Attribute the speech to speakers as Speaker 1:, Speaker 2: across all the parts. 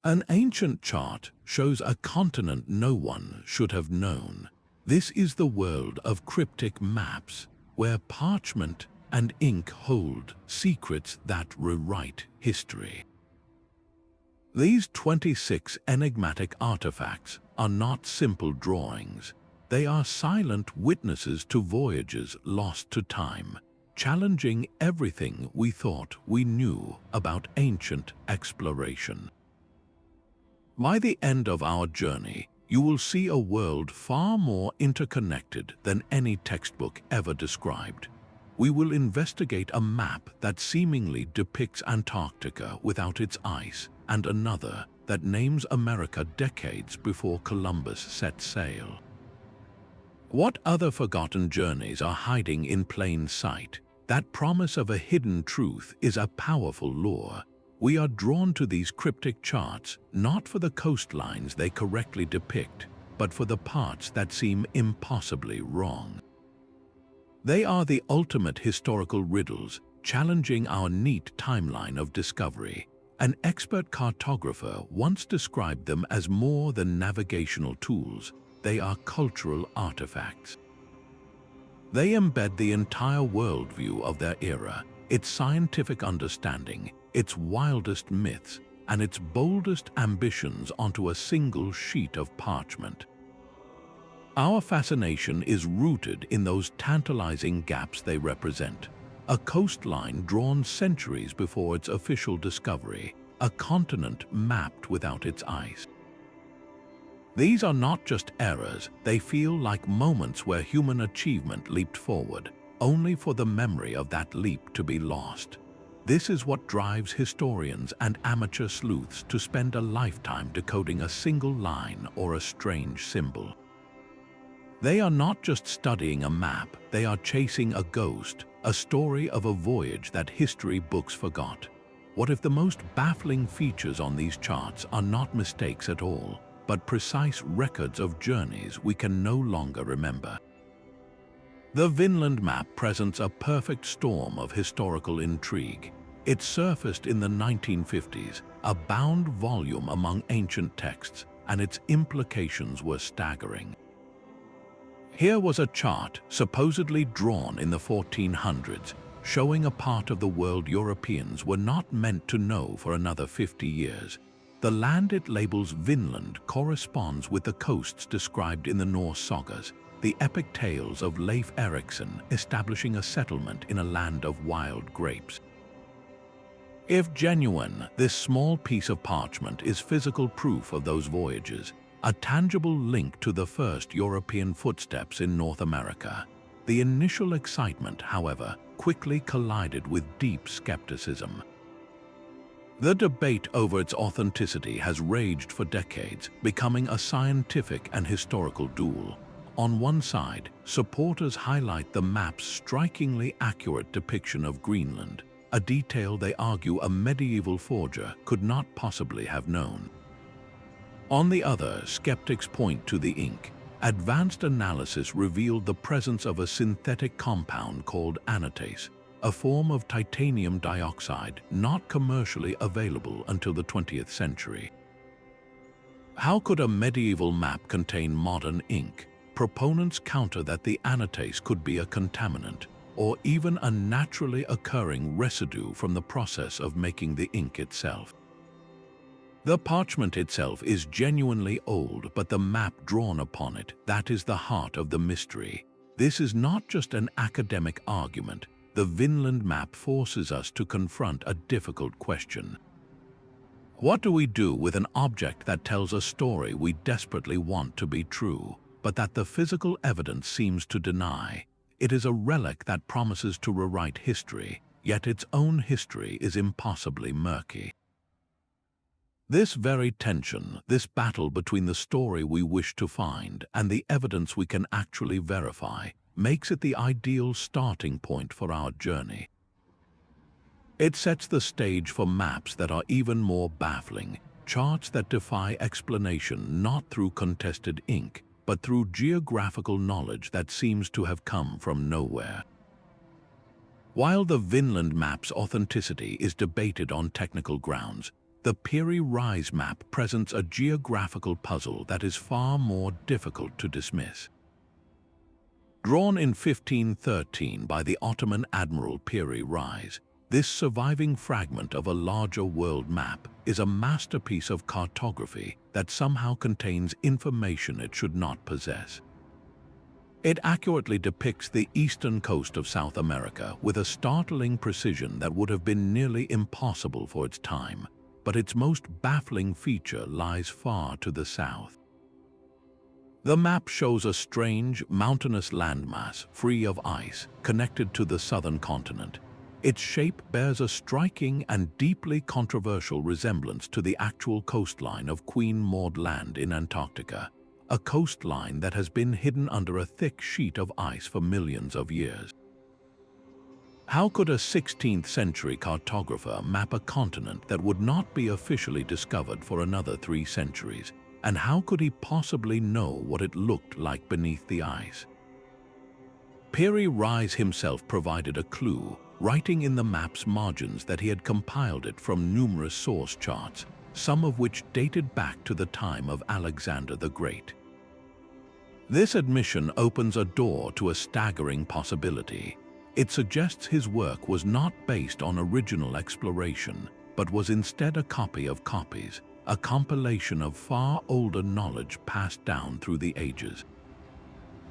Speaker 1: An ancient chart shows a continent no one should have known. This is the world of cryptic maps, where parchment and ink hold secrets that rewrite history. These 26 enigmatic artifacts are not simple drawings. They are silent witnesses to voyages lost to time, challenging everything we thought we knew about ancient exploration. By the end of our journey, you will see a world far more interconnected than any textbook ever described. We will investigate a map that seemingly depicts Antarctica without its ice, and another that names America decades before Columbus set sail. What other forgotten journeys are hiding in plain sight? That promise of a hidden truth is a powerful lure. We are drawn to these cryptic charts not for the coastlines they correctly depict, but for the parts that seem impossibly wrong. They are the ultimate historical riddles, challenging our neat timeline of discovery. An expert cartographer once described them as more than navigational tools. They are cultural artifacts. They embed the entire worldview of their era, its scientific understanding, its wildest myths, and its boldest ambitions onto a single sheet of parchment. Our fascination is rooted in those tantalizing gaps they represent. A coastline drawn centuries before its official discovery, a continent mapped without its ice. These are not just errors, they feel like moments where human achievement leaped forward, only for the memory of that leap to be lost. This is what drives historians and amateur sleuths to spend a lifetime decoding a single line or a strange symbol. They are not just studying a map, they are chasing a ghost, a story of a voyage that history books forgot. What if the most baffling features on these charts are not mistakes at all, but precise records of journeys we can no longer remember? The Vinland Map presents a perfect storm of historical intrigue. It surfaced in the 1950s, a bound volume among ancient texts, and its implications were staggering. Here was a chart supposedly drawn in the 1400s, showing a part of the world Europeans were not meant to know for another 50 years. The land it labels Vinland corresponds with the coasts described in the Norse sagas, the epic tales of Leif Erikson establishing a settlement in a land of wild grapes. If genuine, this small piece of parchment is physical proof of those voyages, a tangible link to the first European footsteps in North America. The initial excitement, however, quickly collided with deep skepticism. The debate over its authenticity has raged for decades, becoming a scientific and historical duel. On one side, supporters highlight the map's strikingly accurate depiction of Greenland, a detail they argue a medieval forger could not possibly have known. On the other, skeptics point to the ink. Advanced analysis revealed the presence of a synthetic compound called anatase, a form of titanium dioxide not commercially available until the 20th century. How could a medieval map contain modern ink? Proponents counter that the anatase could be a contaminant, or even a naturally occurring residue from the process of making the ink itself. The parchment itself is genuinely old, but the map drawn upon it, that is the heart of the mystery. This is not just an academic argument. The Vineland Map forces us to confront a difficult question. What do we do with an object that tells a story we desperately want to be true, but that the physical evidence seems to deny? It is a relic that promises to rewrite history, yet its own history is impossibly murky. This very tension, this battle between the story we wish to find and the evidence we can actually verify, makes it the ideal starting point for our journey. It sets the stage for maps that are even more baffling, charts that defy explanation not through contested ink, but through geographical knowledge that seems to have come from nowhere. While the Vinland Map's authenticity is debated on technical grounds, the Piri Reis map presents a geographical puzzle that is far more difficult to dismiss. Drawn in 1513 by the Ottoman Admiral Piri Reis, this surviving fragment of a larger world map is a masterpiece of cartography that somehow contains information it should not possess. It accurately depicts the eastern coast of South America with a startling precision that would have been nearly impossible for its time, but its most baffling feature lies far to the south. The map shows a strange, mountainous landmass free of ice connected to the southern continent. Its shape bears a striking and deeply controversial resemblance to the actual coastline of Queen Maud Land in Antarctica, a coastline that has been hidden under a thick sheet of ice for millions of years. How could a 16th-century cartographer map a continent that would not be officially discovered for another 3 centuries? And how could he possibly know what it looked like beneath the ice? Piri Reis himself provided a clue, writing in the map's margins that he had compiled it from numerous source charts, some of which dated back to the time of Alexander the Great. This admission opens a door to a staggering possibility. It suggests his work was not based on original exploration, but was instead a copy of copies, a compilation of far older knowledge passed down through the ages.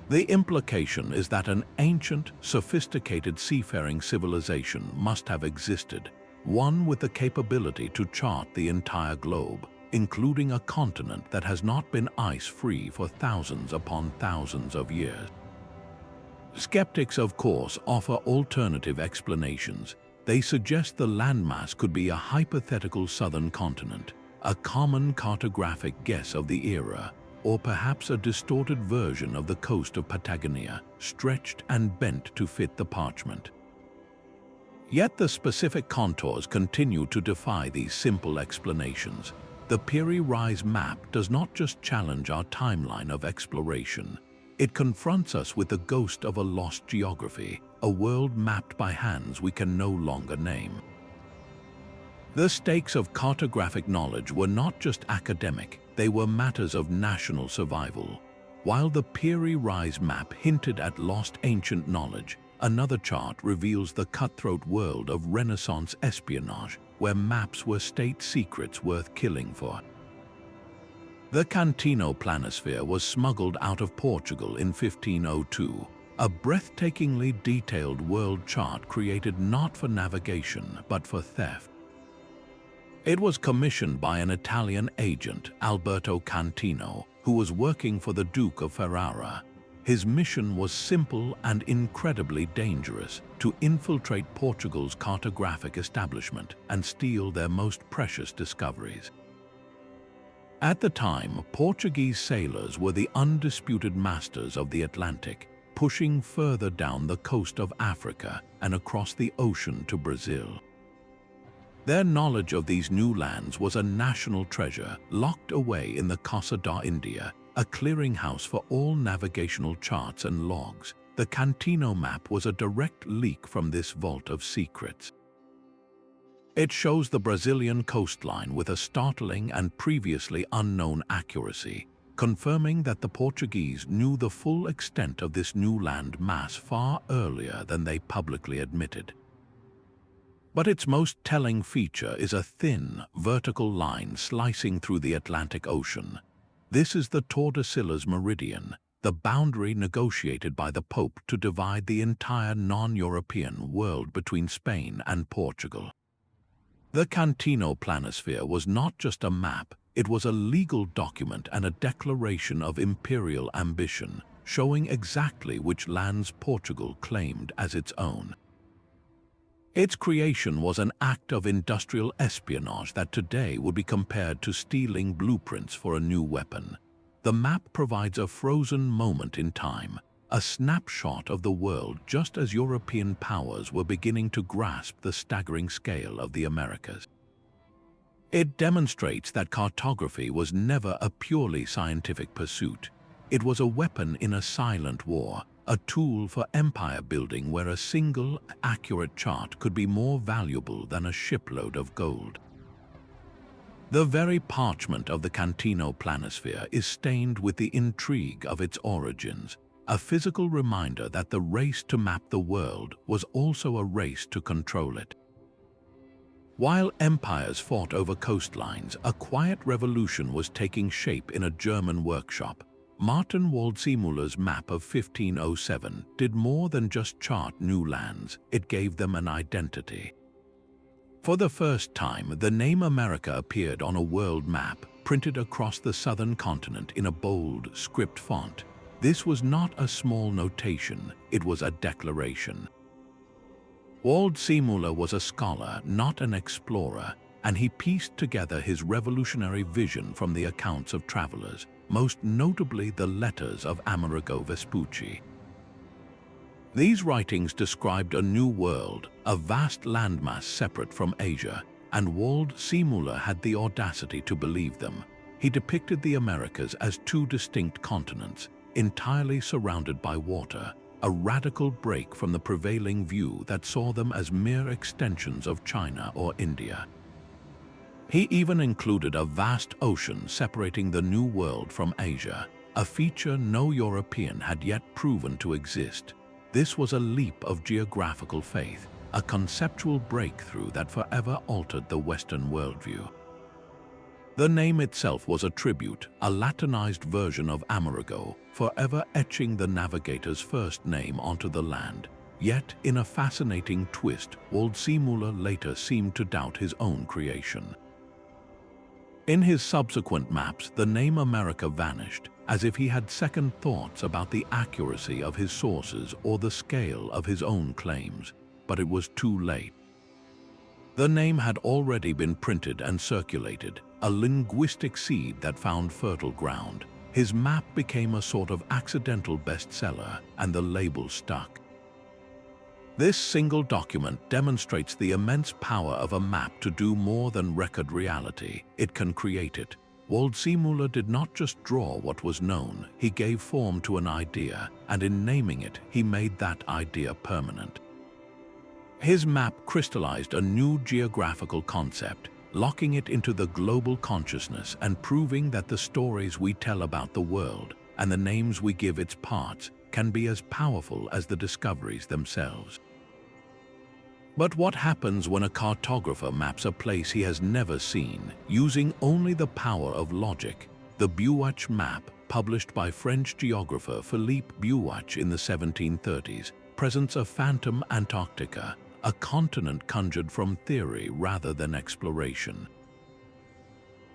Speaker 1: The implication is that an ancient, sophisticated seafaring civilization must have existed, one with the capability to chart the entire globe, including a continent that has not been ice-free for thousands upon thousands of years. Skeptics, of course, offer alternative explanations. They suggest the landmass could be a hypothetical southern continent, a common cartographic guess of the era, or perhaps a distorted version of the coast of Patagonia, stretched and bent to fit the parchment. Yet the specific contours continue to defy these simple explanations. The Piri Reis map does not just challenge our timeline of exploration. It confronts us with the ghost of a lost geography, a world mapped by hands we can no longer name. The stakes of cartographic knowledge were not just academic, they were matters of national survival. While the Piri Reis map hinted at lost ancient knowledge, another chart reveals the cutthroat world of Renaissance espionage, where maps were state secrets worth killing for. The Cantino Planisphere was smuggled out of Portugal in 1502, a breathtakingly detailed world chart created not for navigation but for theft. It was commissioned by an Italian agent, Alberto Cantino, who was working for the Duke of Ferrara. His mission was simple and incredibly dangerous: to infiltrate Portugal's cartographic establishment and steal their most precious discoveries. At the time, Portuguese sailors were the undisputed masters of the Atlantic, pushing further down the coast of Africa and across the ocean to Brazil. Their knowledge of these new lands was a national treasure locked away in the Casa da India, a clearinghouse for all navigational charts and logs. The Cantino map was a direct leak from this vault of secrets. It shows the Brazilian coastline with a startling and previously unknown accuracy, confirming that the Portuguese knew the full extent of this new land mass far earlier than they publicly admitted. But its most telling feature is a thin, vertical line slicing through the Atlantic Ocean. This is the Tordesillas Meridian, the boundary negotiated by the Pope to divide the entire non-European world between Spain and Portugal. The Cantino Planisphere was not just a map, it was a legal document and a declaration of imperial ambition, showing exactly which lands Portugal claimed as its own. Its creation was an act of industrial espionage that today would be compared to stealing blueprints for a new weapon. The map provides a frozen moment in time, a snapshot of the world just as European powers were beginning to grasp the staggering scale of the Americas. It demonstrates that cartography was never a purely scientific pursuit. It was a weapon in a silent war, a tool for empire building where a single, accurate chart could be more valuable than a shipload of gold. The very parchment of the Cantino Planisphere is stained with the intrigue of its origins, a physical reminder that the race to map the world was also a race to control it. While empires fought over coastlines, a quiet revolution was taking shape in a German workshop. Martin Waldseemüller's map of 1507 did more than just chart new lands, it gave them an identity. For the first time, the name America appeared on a world map, printed across the southern continent in a bold script font. This was not a small notation, it was a declaration. Waldseemüller was a scholar, not an explorer, and he pieced together his revolutionary vision from the accounts of travelers, most notably the letters of Amerigo Vespucci. These writings described a new world, a vast landmass separate from Asia, and Waldseemüller had the audacity to believe them. He depicted the Americas as two distinct continents, entirely surrounded by water, a radical break from the prevailing view that saw them as mere extensions of China or India. He even included a vast ocean separating the New World from Asia, a feature no European had yet proven to exist. This was a leap of geographical faith, a conceptual breakthrough that forever altered the Western worldview. The name itself was a tribute, a Latinized version of Amerigo, forever etching the navigator's first name onto the land. Yet, in a fascinating twist, Waldseemüller later seemed to doubt his own creation. In his subsequent maps, the name America vanished, as if he had second thoughts about the accuracy of his sources or the scale of his own claims. But it was too late. The name had already been printed and circulated, a linguistic seed that found fertile ground. His map became a sort of accidental bestseller, and the label stuck. This single document demonstrates the immense power of a map to do more than record reality. It can create it. Waldseemüller did not just draw what was known, he gave form to an idea, and in naming it, he made that idea permanent. His map crystallized a new geographical concept, locking it into the global consciousness and proving that the stories we tell about the world and the names we give its parts can be as powerful as the discoveries themselves. But what happens when a cartographer maps a place he has never seen, using only the power of logic? The Vineland Map, published by French geographer Philippe Vineland in the 1730s, presents a phantom Antarctica, a continent conjured from theory rather than exploration.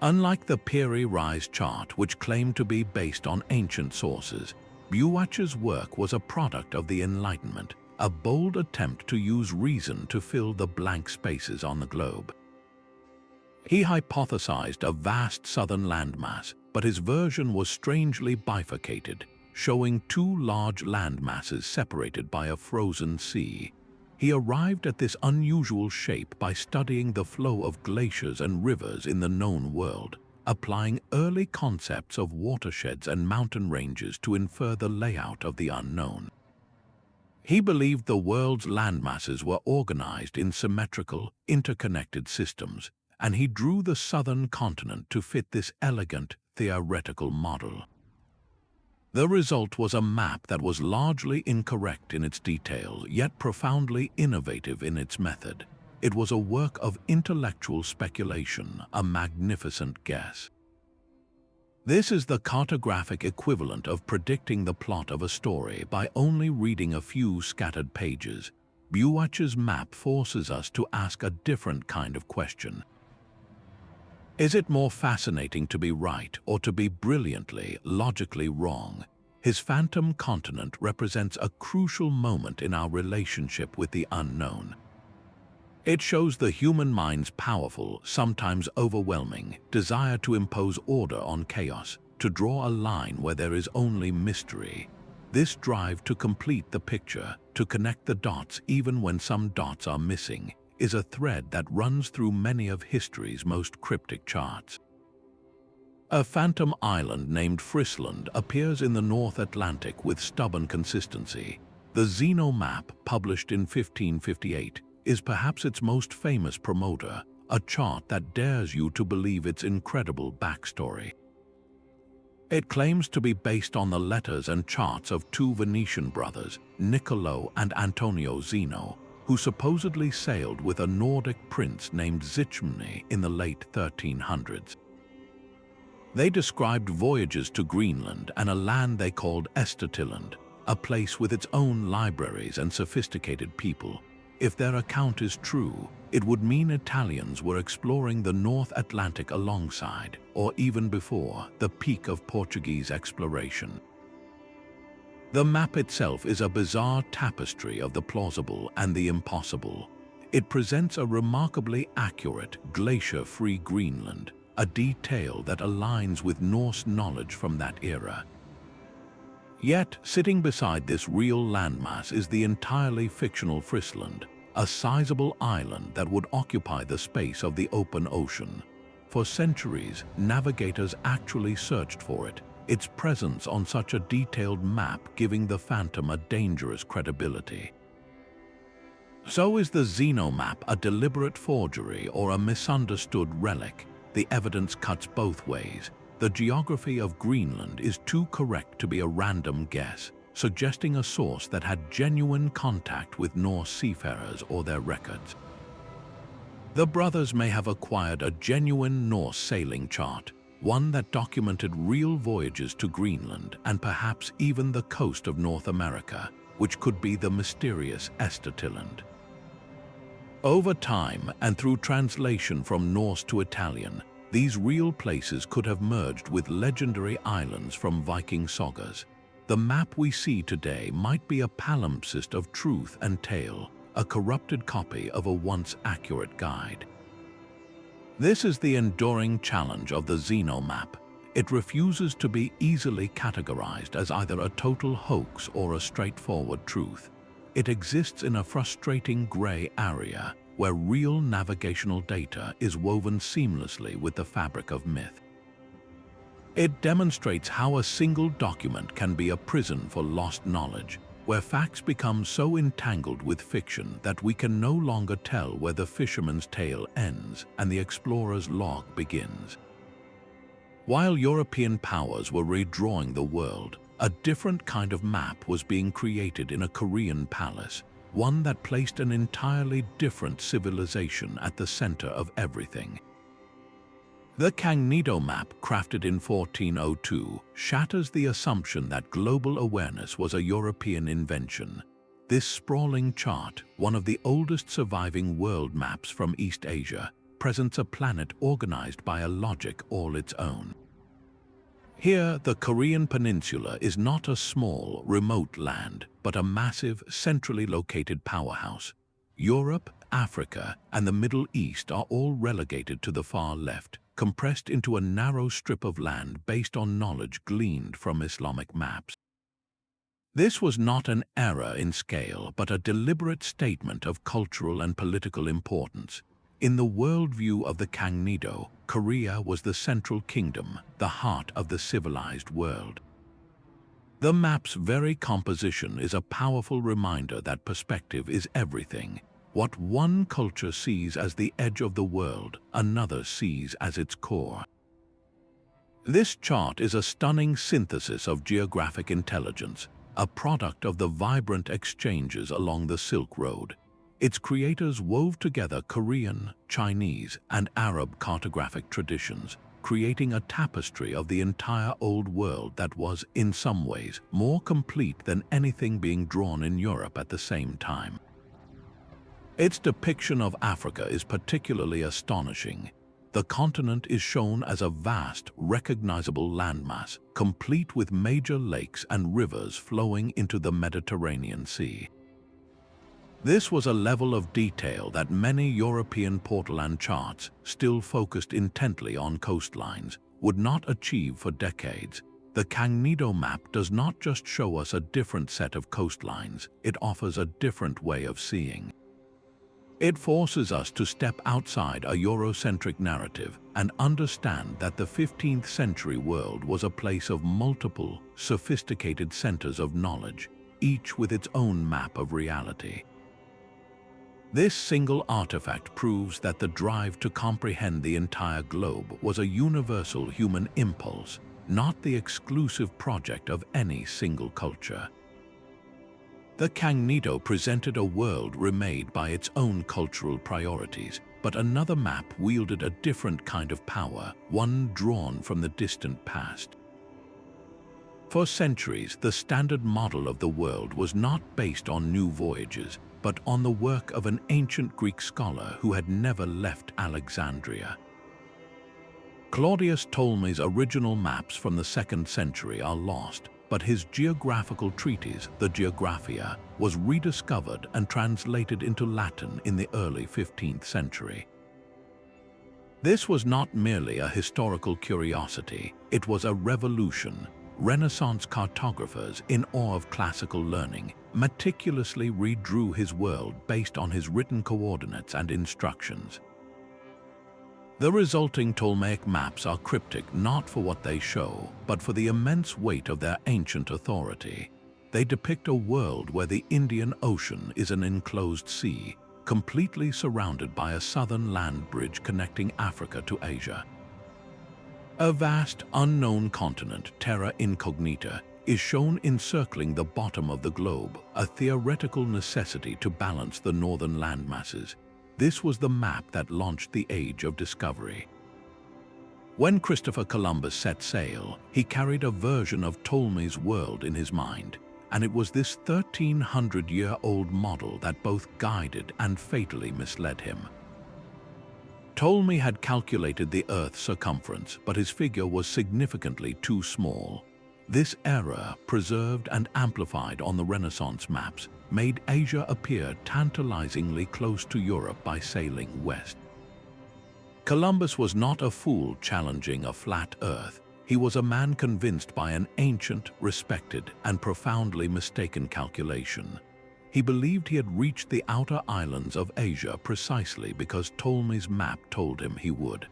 Speaker 1: Unlike the Piri Reis chart, which claimed to be based on ancient sources, Vineland's work was a product of the Enlightenment, a bold attempt to use reason to fill the blank spaces on the globe. He hypothesized a vast southern landmass, but his version was strangely bifurcated, showing two large landmasses separated by a frozen sea. He arrived at this unusual shape by studying the flow of glaciers and rivers in the known world, applying early concepts of watersheds and mountain ranges to infer the layout of the unknown. He believed the world's landmasses were organized in symmetrical, interconnected systems, and he drew the southern continent to fit this elegant, theoretical model. The result was a map that was largely incorrect in its detail, yet profoundly innovative in its method. It was a work of intellectual speculation, a magnificent guess. This is the cartographic equivalent of predicting the plot of a story by only reading a few scattered pages. Vineland's map forces us to ask a different kind of question. Is it more fascinating to be right or to be brilliantly, logically wrong? His phantom continent represents a crucial moment in our relationship with the unknown. It shows the human mind's powerful, sometimes overwhelming, desire to impose order on chaos, to draw a line where there is only mystery. This drive to complete the picture, to connect the dots even when some dots are missing, is a thread that runs through many of history's most cryptic charts. A phantom island named Frisland appears in the North Atlantic with stubborn consistency. The Zeno Map, published in 1558, is perhaps its most famous promoter, a chart that dares you to believe its incredible backstory. It claims to be based on the letters and charts of two Venetian brothers, Niccolo and Antonio Zeno, who supposedly sailed with a Nordic prince named Sigismund in the late 1300s. They described voyages to Greenland and a land they called Estetiland, a place with its own libraries and sophisticated people. If their account is true, it would mean Italians were exploring the North Atlantic alongside, or even before, the peak of Portuguese exploration. The map itself is a bizarre tapestry of the plausible and the impossible. It presents a remarkably accurate, glacier-free Greenland, a detail that aligns with Norse knowledge from that era. Yet, sitting beside this real landmass is the entirely fictional Frisland, a sizable island that would occupy the space of the open ocean. For centuries, navigators actually searched for it, its presence on such a detailed map giving the phantom a dangerous credibility. So is the Zeno Map a deliberate forgery or a misunderstood relic? The evidence cuts both ways. The geography of Greenland is too correct to be a random guess, suggesting a source that had genuine contact with Norse seafarers or their records. The brothers may have acquired a genuine Norse sailing chart, one that documented real voyages to Greenland and perhaps even the coast of North America, which could be the mysterious Estetiland. Over time, and through translation from Norse to Italian, these real places could have merged with legendary islands from Viking sagas. The map we see today might be a palimpsest of truth and tale, a corrupted copy of a once accurate guide. This is the enduring challenge of the Zeno Map. It refuses to be easily categorized as either a total hoax or a straightforward truth. It exists in a frustrating gray area where real navigational data is woven seamlessly with the fabric of myth. It demonstrates how a single document can be a prison for lost knowledge, where facts become so entangled with fiction that we can no longer tell where the fisherman's tale ends and the explorer's log begins. While European powers were redrawing the world, a different kind of map was being created in a Korean palace, one that placed an entirely different civilization at the center of everything. The Cantino map, crafted in 1402, shatters the assumption that global awareness was a European invention. This sprawling chart, one of the oldest surviving world maps from East Asia, presents a planet organized by a logic all its own. Here, the Korean peninsula is not a small, remote land, but a massive, centrally located powerhouse. Europe, Africa, and the Middle East are all relegated to the far left, compressed into a narrow strip of land based on knowledge gleaned from Islamic maps. This was not an error in scale, but a deliberate statement of cultural and political importance. In the worldview of the Cantino, Korea was the central kingdom, the heart of the civilized world. The map's very composition is a powerful reminder that perspective is everything. What one culture sees as the edge of the world, another sees as its core. This chart is a stunning synthesis of geographic intelligence, a product of the vibrant exchanges along the Silk Road. Its creators wove together Korean, Chinese, and Arab cartographic traditions, creating a tapestry of the entire Old World that was, in some ways, more complete than anything being drawn in Europe at the same time. Its depiction of Africa is particularly astonishing. The continent is shown as a vast, recognizable landmass, complete with major lakes and rivers flowing into the Mediterranean Sea. This was a level of detail that many European portolan charts, still focused intently on coastlines, would not achieve for decades. The Cantino map does not just show us a different set of coastlines, it offers a different way of seeing. It forces us to step outside a Eurocentric narrative and understand that the 15th century world was a place of multiple, sophisticated centers of knowledge, each with its own map of reality. This single artifact proves that the drive to comprehend the entire globe was a universal human impulse, not the exclusive project of any single culture. The Cantino presented a world remade by its own cultural priorities, but another map wielded a different kind of power, one drawn from the distant past. For centuries, the standard model of the world was not based on new voyages, but on the work of an ancient Greek scholar who had never left Alexandria. Claudius Ptolemy's original maps from the 2nd century are lost, but his geographical treatise, the Geographia, was rediscovered and translated into Latin in the early 15th century. This was not merely a historical curiosity, it was a revolution. Renaissance cartographers, in awe of classical learning, meticulously redrew his world based on his written coordinates and instructions. The resulting Ptolemaic maps are cryptic not for what they show, but for the immense weight of their ancient authority. They depict a world where the Indian Ocean is an enclosed sea, completely surrounded by a southern land bridge connecting Africa to Asia. A vast, unknown continent, terra incognita, is shown encircling the bottom of the globe, a theoretical necessity to balance the northern landmasses. This was the map that launched the age of discovery. When Christopher Columbus set sail, he carried a version of Ptolemy's world in his mind, and it was this 1,300-year-old model that both guided and fatally misled him. Ptolemy had calculated the Earth's circumference, but his figure was significantly too small. This error, preserved and amplified on the Renaissance maps, made Asia appear tantalizingly close to Europe by sailing west. Columbus was not a fool challenging a flat Earth. He was a man convinced by an ancient, respected, and profoundly mistaken calculation. He believed he had reached the outer islands of Asia precisely because Ptolemy's map told him he would.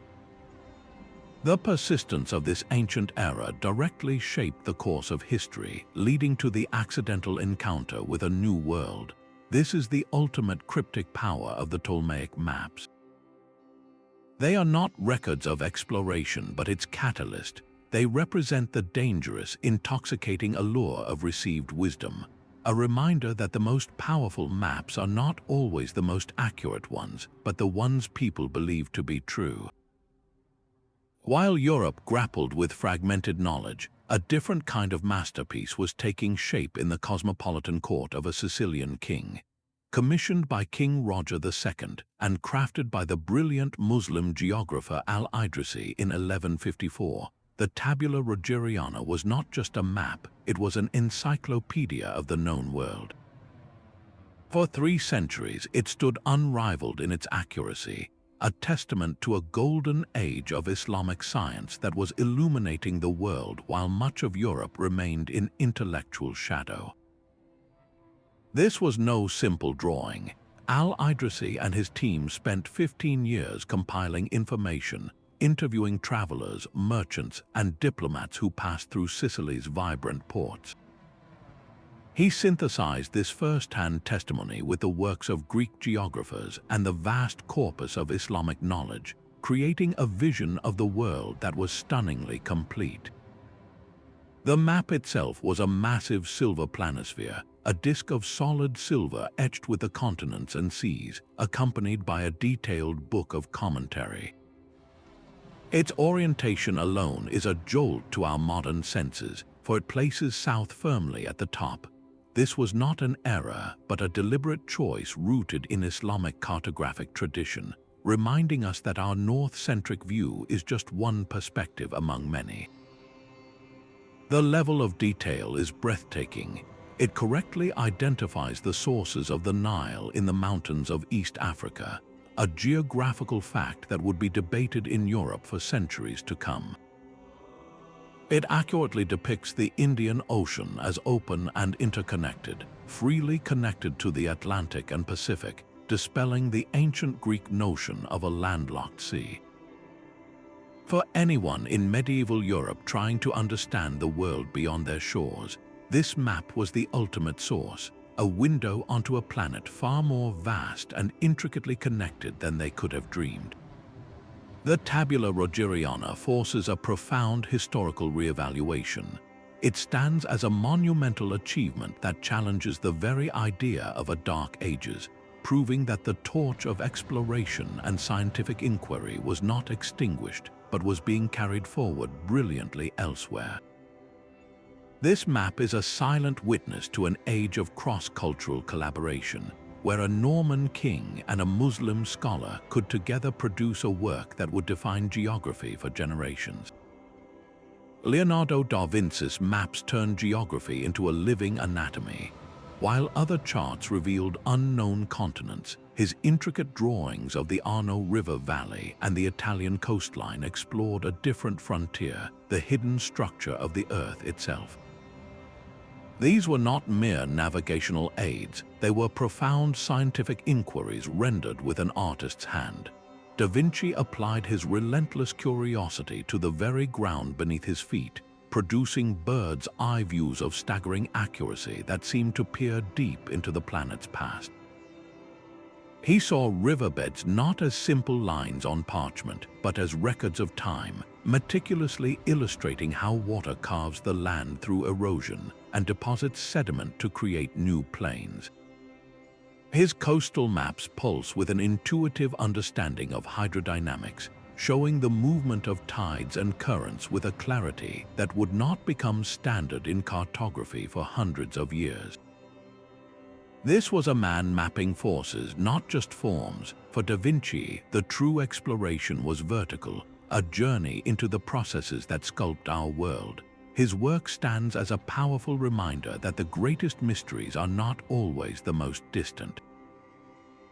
Speaker 1: The persistence of this ancient error directly shaped the course of history, leading to the accidental encounter with a new world. This is the ultimate cryptic power of the Ptolemaic maps. They are not records of exploration, but its catalyst. They represent the dangerous, intoxicating allure of received wisdom. A reminder that the most powerful maps are not always the most accurate ones, but the ones people believe to be true. While Europe grappled with fragmented knowledge, a different kind of masterpiece was taking shape in the cosmopolitan court of a Sicilian king. Commissioned by King Roger II and crafted by the brilliant Muslim geographer Al-Idrisi in 1154, the Tabula Rogeriana was not just a map, it was an encyclopedia of the known world. For 3 centuries, it stood unrivaled in its accuracy, a testament to a golden age of Islamic science that was illuminating the world while much of Europe remained in intellectual shadow. This was no simple drawing. Al-Idrisi and his team spent 15 years compiling information, interviewing travelers, merchants, and diplomats who passed through Sicily's vibrant ports. He synthesized this first-hand testimony with the works of Greek geographers and the vast corpus of Islamic knowledge, creating a vision of the world that was stunningly complete. The map itself was a massive silver planisphere, a disk of solid silver etched with the continents and seas, accompanied by a detailed book of commentary. Its orientation alone is a jolt to our modern senses, for it places south firmly at the top. This was not an error, but a deliberate choice rooted in Islamic cartographic tradition, reminding us that our north-centric view is just one perspective among many. The level of detail is breathtaking. It correctly identifies the sources of the Nile in the mountains of East Africa, a geographical fact that would be debated in Europe for centuries to come. It accurately depicts the Indian Ocean as open and interconnected, freely connected to the Atlantic and Pacific, dispelling the ancient Greek notion of a landlocked sea. For anyone in medieval Europe trying to understand the world beyond their shores, this map was the ultimate source, a window onto a planet far more vast and intricately connected than they could have dreamed. The Tabula Rogeriana forces a profound historical reevaluation. It stands as a monumental achievement that challenges the very idea of a Dark Ages, proving that the torch of exploration and scientific inquiry was not extinguished, but was being carried forward brilliantly elsewhere. This map is a silent witness to an age of cross-cultural collaboration, where a Norman king and a Muslim scholar could together produce a work that would define geography for generations. Leonardo da Vinci's maps turned geography into a living anatomy. While other charts revealed unknown continents, his intricate drawings of the Arno River Valley and the Italian coastline explored a different frontier, the hidden structure of the Earth itself. These were not mere navigational aids, they were profound scientific inquiries rendered with an artist's hand. Da Vinci applied his relentless curiosity to the very ground beneath his feet, producing bird's-eye views of staggering accuracy that seemed to peer deep into the planet's past. He saw riverbeds not as simple lines on parchment, but as records of time, meticulously illustrating how water carves the land through erosion and deposits sediment to create new plains. His coastal maps pulse with an intuitive understanding of hydrodynamics, showing the movement of tides and currents with a clarity that would not become standard in cartography for hundreds of years. This was a man mapping forces, not just forms. For Da Vinci, the true exploration was vertical, a journey into the processes that sculpt our world. His work stands as a powerful reminder that the greatest mysteries are not always the most distant.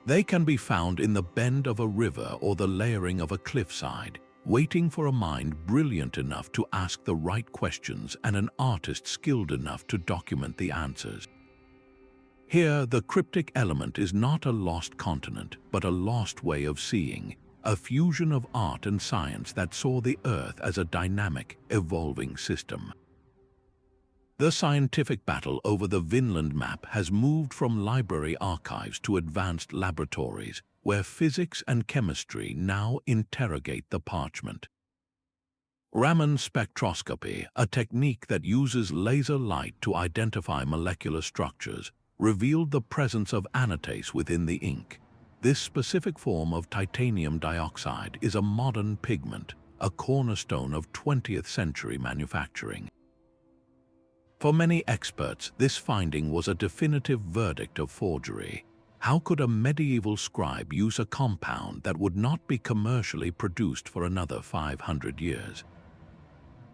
Speaker 1: They can be found in the bend of a river or the layering of a cliffside, waiting for a mind brilliant enough to ask the right questions and an artist skilled enough to document the answers. Here, the cryptic element is not a lost continent, but a lost way of seeing, a fusion of art and science that saw the Earth as a dynamic, evolving system. The scientific battle over the Vinland Map has moved from library archives to advanced laboratories, where physics and chemistry now interrogate the parchment. Raman spectroscopy, a technique that uses laser light to identify molecular structures, revealed the presence of anatase within the ink. This specific form of titanium dioxide is a modern pigment, a cornerstone of 20th century manufacturing. For many experts, this finding was a definitive verdict of forgery. How could a medieval scribe use a compound that would not be commercially produced for another 500 years?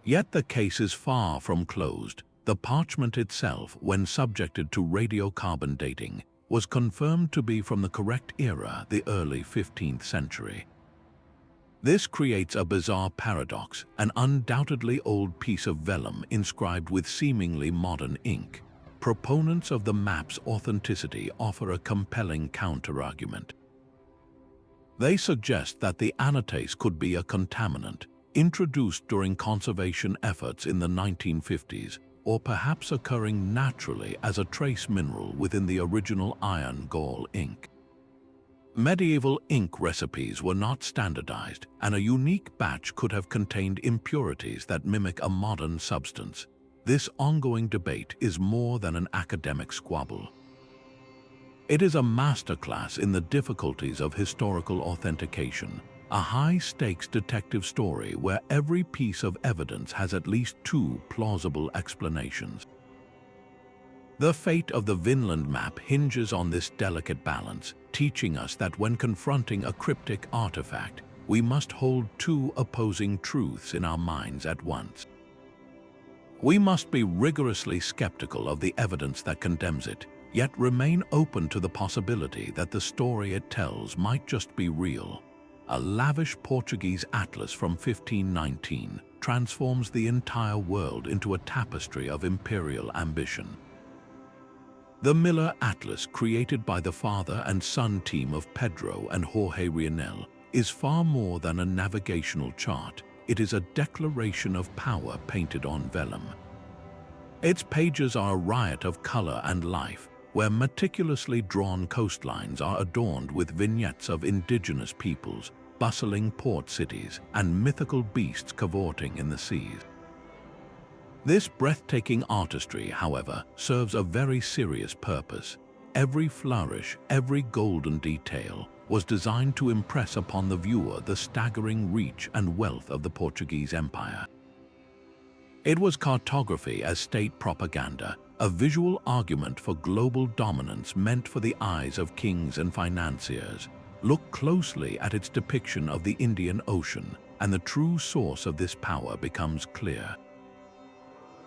Speaker 1: Yet the case is far from closed. The parchment itself, when subjected to radiocarbon dating, was confirmed to be from the correct era, the early 15th century. This creates a bizarre paradox, an undoubtedly old piece of vellum inscribed with seemingly modern ink. Proponents of the map's authenticity offer a compelling counterargument. They suggest that the anatase could be a contaminant, introduced during conservation efforts in the 1950s, or perhaps occurring naturally as a trace mineral within the original iron gall ink. Medieval ink recipes were not standardized, and a unique batch could have contained impurities that mimic a modern substance. This ongoing debate is more than an academic squabble. It is a masterclass in the difficulties of historical authentication, a high-stakes detective story where every piece of evidence has at least two plausible explanations. The fate of the Vinland Map hinges on this delicate balance, teaching us that when confronting a cryptic artifact, we must hold two opposing truths in our minds at once. We must be rigorously skeptical of the evidence that condemns it, yet remain open to the possibility that the story it tells might just be real. A lavish Portuguese atlas from 1519 transforms the entire world into a tapestry of imperial ambition. The Miller Atlas, created by the father and son team of Pedro and Jorge Rienel, is far more than a navigational chart. It is a declaration of power painted on vellum. Its pages are a riot of color and life, where meticulously drawn coastlines are adorned with vignettes of indigenous peoples, bustling port cities, and mythical beasts cavorting in the seas. This breathtaking artistry, however, serves a very serious purpose. Every flourish, every golden detail, was designed to impress upon the viewer the staggering reach and wealth of the Portuguese Empire. It was cartography as state propaganda, a visual argument for global dominance meant for the eyes of kings and financiers. Look closely at its depiction of the Indian Ocean, and the true source of this power becomes clear.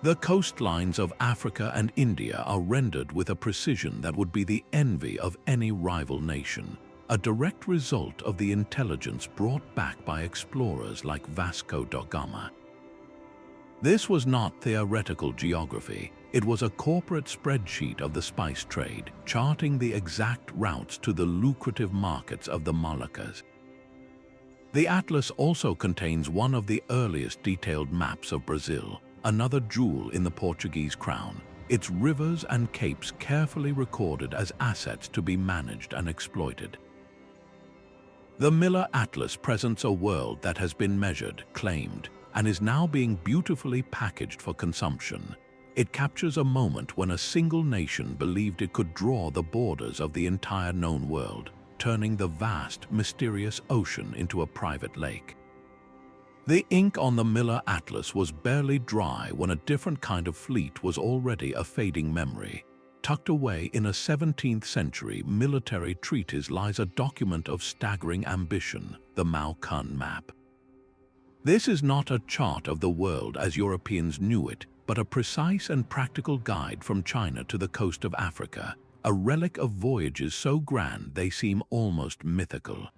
Speaker 1: The coastlines of Africa and India are rendered with a precision that would be the envy of any rival nation, a direct result of the intelligence brought back by explorers like Vasco da Gama. This was not theoretical geography, it was a corporate spreadsheet of the spice trade, charting the exact routes to the lucrative markets of the Moluccas. The atlas also contains one of the earliest detailed maps of Brazil, another jewel in the Portuguese crown, its rivers and capes carefully recorded as assets to be managed and exploited. The Miller Atlas presents a world that has been measured, claimed, and is now being beautifully packaged for consumption. It captures a moment when a single nation believed it could draw the borders of the entire known world, turning the vast, mysterious ocean into a private lake. The ink on the Miller Atlas was barely dry when a different kind of fleet was already a fading memory. Tucked away in a 17th century military treatise lies a document of staggering ambition, the Mao Kun Map. This is not a chart of the world as Europeans knew it, but a precise and practical guide from China to the coast of Africa, a relic of voyages so grand they seem almost mythical.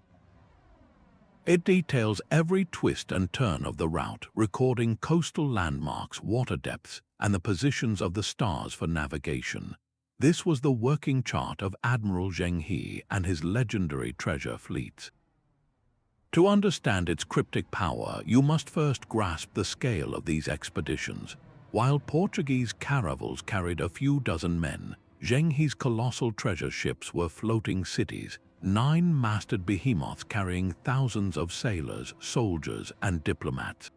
Speaker 1: It details every twist and turn of the route, recording coastal landmarks, water depths, and the positions of the stars for navigation. This was the working chart of Admiral Zheng He and his legendary treasure fleets. To understand its cryptic power, you must first grasp the scale of these expeditions. While Portuguese caravels carried a few dozen men, Zheng He's colossal treasure ships were floating cities, 9-masted behemoths carrying thousands of sailors, soldiers, and diplomats.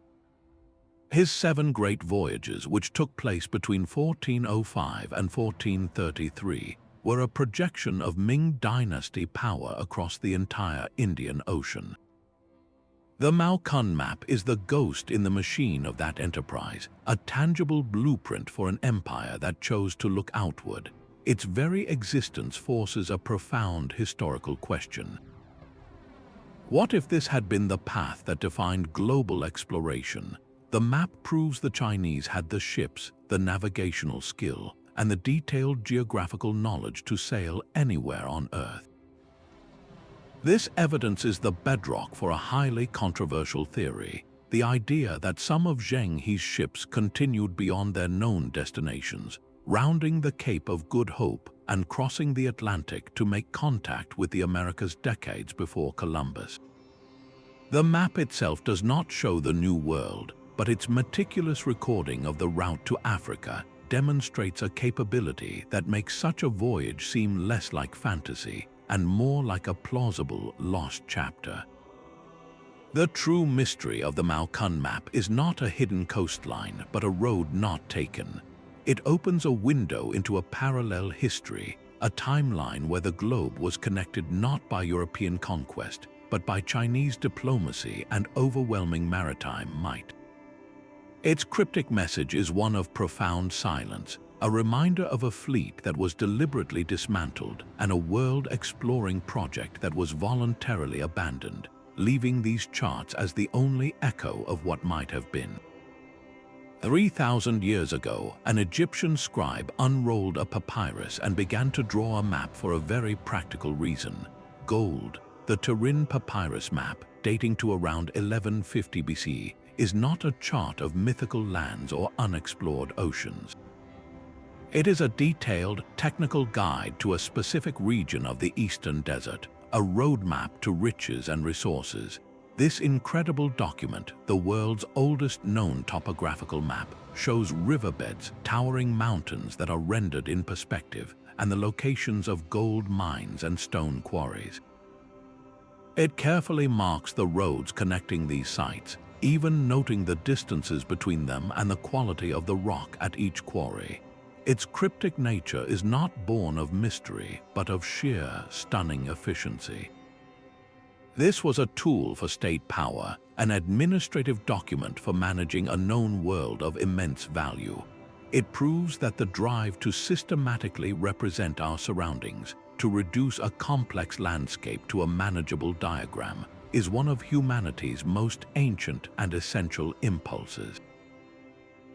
Speaker 1: His 7 great voyages, which took place between 1405 and 1433, were a projection of Ming Dynasty power across the entire Indian Ocean. The Mao Kun Map is the ghost in the machine of that enterprise, a tangible blueprint for an empire that chose to look outward. Its very existence forces a profound historical question. What if this had been the path that defined global exploration? The map proves the Chinese had the ships, the navigational skill, and the detailed geographical knowledge to sail anywhere on Earth. This evidence is the bedrock for a highly controversial theory, the idea that some of Zheng He's ships continued beyond their known destinations, rounding the Cape of Good Hope and crossing the Atlantic to make contact with the Americas decades before Columbus. The map itself does not show the New World, but its meticulous recording of the route to Africa demonstrates a capability that makes such a voyage seem less like fantasy and more like a plausible lost chapter. The true mystery of the Mao Kun Map is not a hidden coastline, but a road not taken. It opens a window into a parallel history, a timeline where the globe was connected not by European conquest, but by Chinese diplomacy and overwhelming maritime might. Its cryptic message is one of profound silence, a reminder of a fleet that was deliberately dismantled and a world-exploring project that was voluntarily abandoned, leaving these charts as the only echo of what might have been. 3,000 years ago, an Egyptian scribe unrolled a papyrus and began to draw a map for a very practical reason: gold. The Turin papyrus map, dating to around 1150 BC, is not a chart of mythical lands or unexplored oceans. It is a detailed, technical guide to a specific region of the Eastern Desert, a roadmap to riches and resources. This incredible document, the world's oldest known topographical map, shows riverbeds, towering mountains that are rendered in perspective, and the locations of gold mines and stone quarries. It carefully marks the roads connecting these sites, even noting the distances between them and the quality of the rock at each quarry. Its cryptic nature is not born of mystery, but of sheer, stunning efficiency. This was a tool for state power, an administrative document for managing a known world of immense value. It proves that the drive to systematically represent our surroundings, to reduce a complex landscape to a manageable diagram, is one of humanity's most ancient and essential impulses.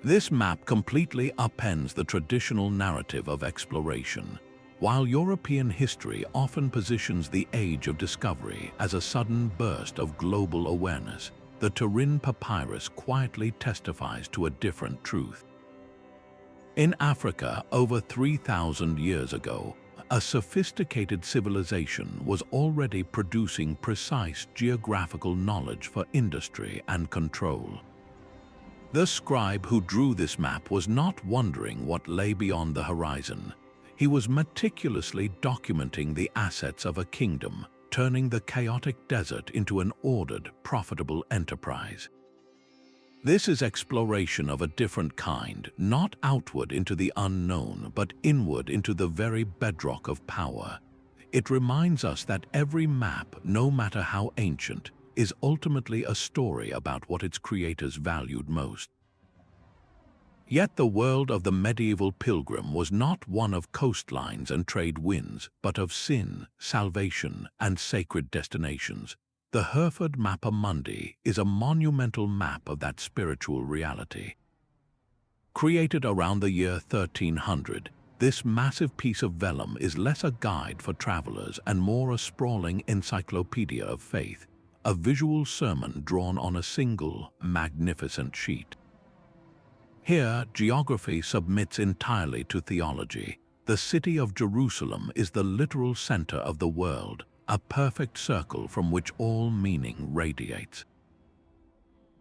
Speaker 1: This map completely upends the traditional narrative of exploration. While European history often positions the Age of Discovery as a sudden burst of global awareness, the Turin Papyrus quietly testifies to a different truth. In Africa, over 3,000 years ago, a sophisticated civilization was already producing precise geographical knowledge for industry and control. The scribe who drew this map was not wondering what lay beyond the horizon. He was meticulously documenting the assets of a kingdom, turning the chaotic desert into an ordered, profitable enterprise. This is exploration of a different kind, not outward into the unknown, but inward into the very bedrock of power. It reminds us that every map, no matter how ancient, is ultimately a story about what its creators valued most. Yet the world of the medieval pilgrim was not one of coastlines and trade winds, but of sin, salvation, and sacred destinations. The Hereford Mappa Mundi is a monumental map of that spiritual reality. Created around the year 1300, this massive piece of vellum is less a guide for travelers and more a sprawling encyclopedia of faith, a visual sermon drawn on a single, magnificent sheet. Here, geography submits entirely to theology. The city of Jerusalem is the literal center of the world, a perfect circle from which all meaning radiates.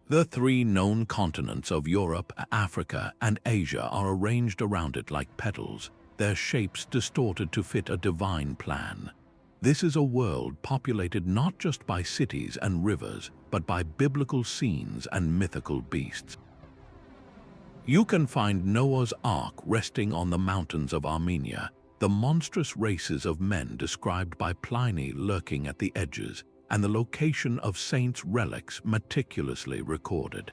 Speaker 1: The three known continents of Europe, Africa, and Asia are arranged around it like petals, their shapes distorted to fit a divine plan. This is a world populated not just by cities and rivers, but by biblical scenes and mythical beasts. You can find Noah's Ark resting on the mountains of Armenia, the monstrous races of men described by Pliny lurking at the edges, and the location of saints' relics meticulously recorded.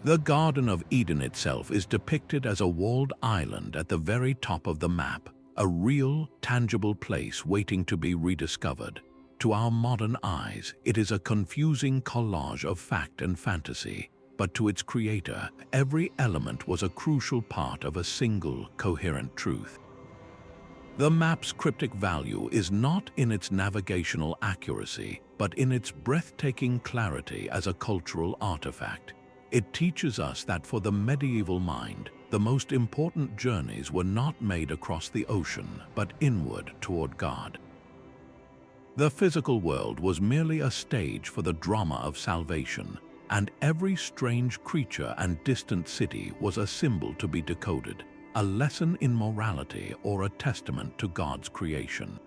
Speaker 1: The Garden of Eden itself is depicted as a walled island at the very top of the map, a real, tangible place waiting to be rediscovered. To our modern eyes, it is a confusing collage of fact and fantasy, but to its creator, every element was a crucial part of a single, coherent truth. The map's cryptic value is not in its navigational accuracy, but in its breathtaking clarity as a cultural artifact. It teaches us that for the medieval mind, the most important journeys were not made across the ocean, but inward toward God. The physical world was merely a stage for the drama of salvation, and every strange creature and distant city was a symbol to be decoded, a lesson in morality or a testament to God's creation.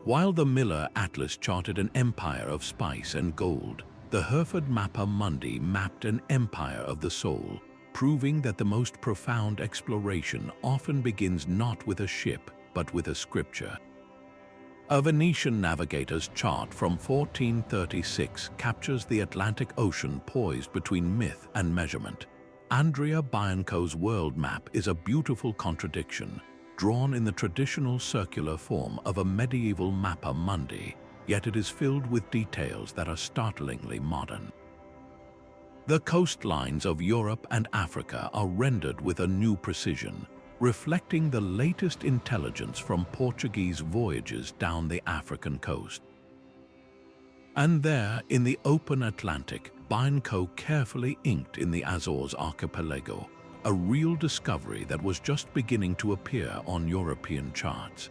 Speaker 1: While the Miller Atlas charted an empire of spice and gold, the Hereford Mappa Mundi mapped an empire of the soul, proving that the most profound exploration often begins not with a ship, but with a scripture. A Venetian navigator's chart from 1436 captures the Atlantic Ocean poised between myth and measurement. Andrea Bianco's world map is a beautiful contradiction, drawn in the traditional circular form of a medieval Mappa Mundi, yet it is filled with details that are startlingly modern. The coastlines of Europe and Africa are rendered with a new precision, reflecting the latest intelligence from Portuguese voyages down the African coast. And there, in the open Atlantic, Bianco carefully inked in the Azores archipelago, a real discovery that was just beginning to appear on European charts.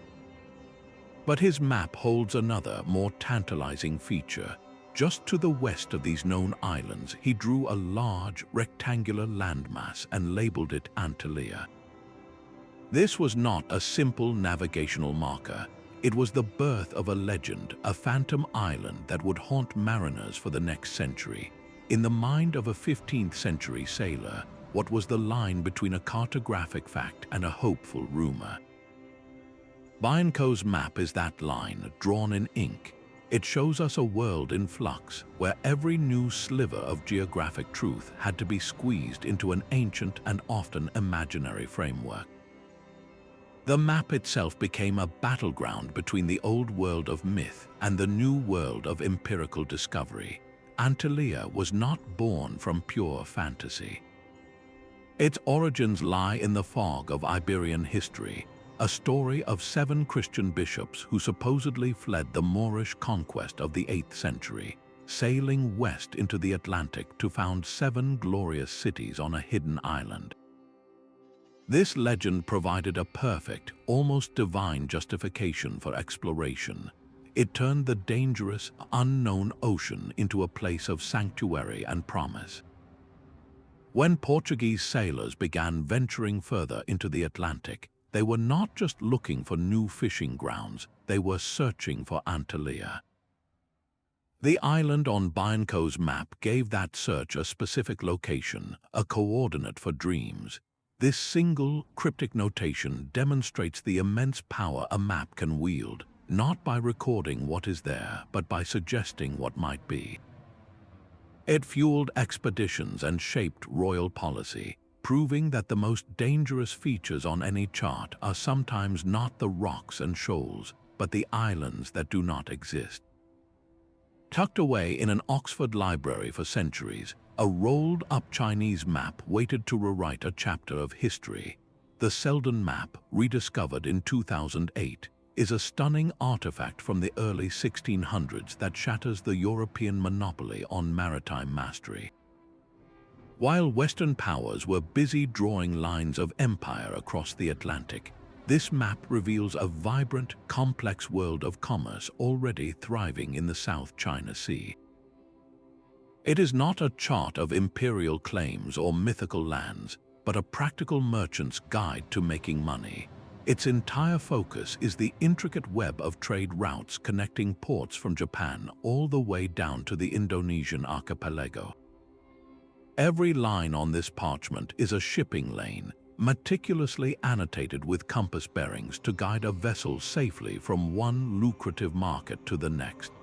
Speaker 1: But his map holds another, more tantalizing feature. Just to the west of these known islands, he drew a large, rectangular landmass and labeled it Antalya. This was not a simple navigational marker. It was the birth of a legend, a phantom island that would haunt mariners for the next century. In the mind of a 15th century sailor, what was the line between a cartographic fact and a hopeful rumor? Vineland's map is that line, drawn in ink. It shows us a world in flux, where every new sliver of geographic truth had to be squeezed into an ancient and often imaginary framework. The map itself became a battleground between the old world of myth and the new world of empirical discovery. Antalya was not born from pure fantasy. Its origins lie in the fog of Iberian history, a story of 7 Christian bishops who supposedly fled the Moorish conquest of the 8th century, sailing west into the Atlantic to found 7 glorious cities on a hidden island. This legend provided a perfect, almost divine justification for exploration. It turned the dangerous, unknown ocean into a place of sanctuary and promise. When Portuguese sailors began venturing further into the Atlantic, they were not just looking for new fishing grounds, they were searching for Antalya. The island on Vineland's map gave that search a specific location, a coordinate for dreams. This single, cryptic notation demonstrates the immense power a map can wield, not by recording what is there, but by suggesting what might be. It fueled expeditions and shaped royal policy, proving that the most dangerous features on any chart are sometimes not the rocks and shoals, but the islands that do not exist. Tucked away in an Oxford library for centuries, a rolled-up Chinese map waited to rewrite a chapter of history. The Selden map, rediscovered in 2008, is a stunning artifact from the early 1600s that shatters the European monopoly on maritime mastery. While Western powers were busy drawing lines of empire across the Atlantic, this map reveals a vibrant, complex world of commerce already thriving in the South China Sea. It is not a chart of imperial claims or mythical lands, but a practical merchant's guide to making money. Its entire focus is the intricate web of trade routes connecting ports from Japan all the way down to the Indonesian archipelago. Every line on this parchment is a shipping lane, meticulously annotated with compass bearings to guide a vessel safely from one lucrative market to the next.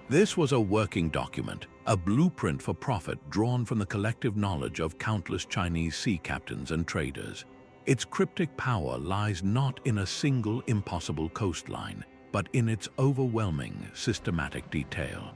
Speaker 1: This was a working document, a blueprint for profit drawn from the collective knowledge of countless Chinese sea captains and traders. Its cryptic power lies not in a single impossible coastline, but in its overwhelming systematic detail.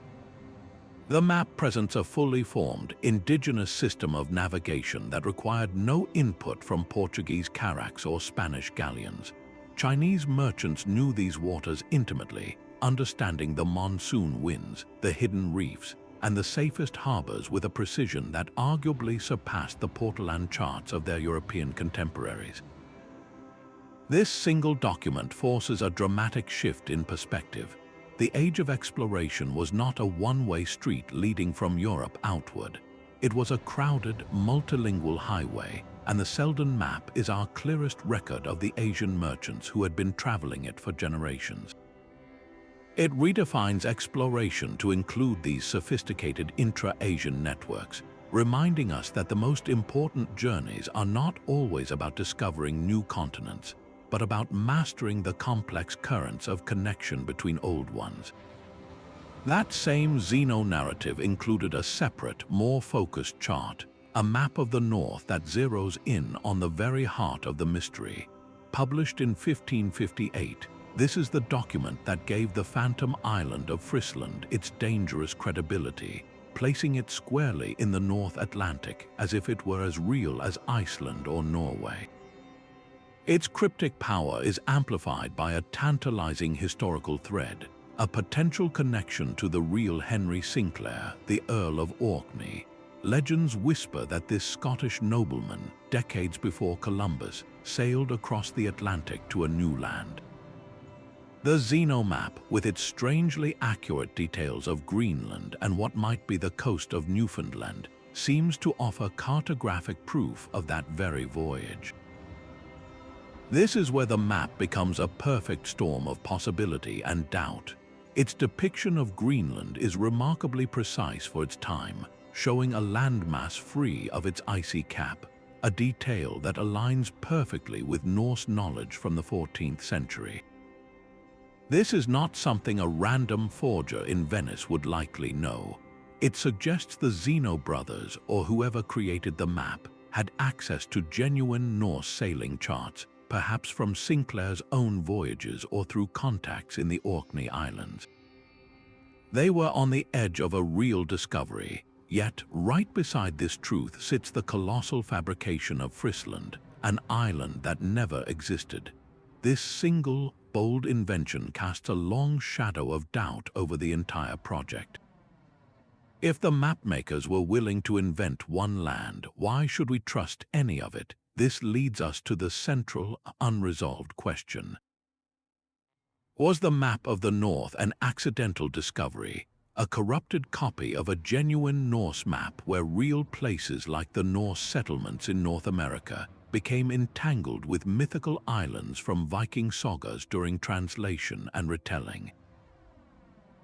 Speaker 1: The map presents a fully formed, indigenous system of navigation that required no input from Portuguese carracks or Spanish galleons. Chinese merchants knew these waters intimately, understanding the monsoon winds, the hidden reefs, and the safest harbors with a precision that arguably surpassed the portolan charts of their European contemporaries. This single document forces a dramatic shift in perspective. The age of exploration was not a one-way street leading from Europe outward. It was a crowded, multilingual highway, and the Selden map is our clearest record of the Asian merchants who had been traveling it for generations. It redefines exploration to include these sophisticated intra-Asian networks, reminding us that the most important journeys are not always about discovering new continents, but about mastering the complex currents of connection between old ones. That same Zeno narrative included a separate, more focused chart, a map of the North that zeroes in on the very heart of the mystery. Published in 1558, this is the document that gave the phantom island of Frisland its dangerous credibility, placing it squarely in the North Atlantic as if it were as real as Iceland or Norway. Its cryptic power is amplified by a tantalizing historical thread, a potential connection to the real Henry Sinclair, the Earl of Orkney. Legends whisper that this Scottish nobleman, decades before Columbus, sailed across the Atlantic to a new land. The Zeno map, with its strangely accurate details of Greenland and what might be the coast of Newfoundland, seems to offer cartographic proof of that very voyage. This is where the map becomes a perfect storm of possibility and doubt. Its depiction of Greenland is remarkably precise for its time, showing a landmass free of its icy cap, a detail that aligns perfectly with Norse knowledge from the 14th century. This is not something a random forger in Venice would likely know. It suggests the Zeno brothers, or whoever created the map, had access to genuine Norse sailing charts, perhaps from Sinclair's own voyages or through contacts in the Orkney Islands. They were on the edge of a real discovery, yet right beside this truth sits the colossal fabrication of Frisland, an island that never existed. This single, bold invention casts a long shadow of doubt over the entire project. If the mapmakers were willing to invent one land, why should we trust any of it? This leads us to the central, unresolved question. Was the map of the North an accidental discovery, a corrupted copy of a genuine Norse map where real places like the Norse settlements in North America became entangled with mythical islands from Viking sagas during translation and retelling?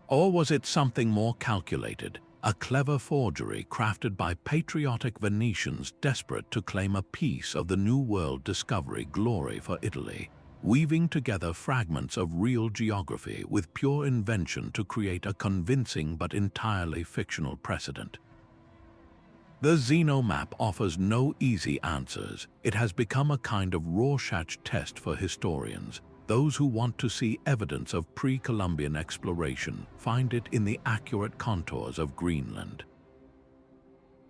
Speaker 1: Or was it something more calculated, a clever forgery crafted by patriotic Venetians desperate to claim a piece of the New World discovery glory for Italy, weaving together fragments of real geography with pure invention to create a convincing but entirely fictional precedent? The Zeno map offers no easy answers. It has become a kind of Rorschach test for historians. Those who want to see evidence of pre-Columbian exploration find it in the accurate contours of Greenland.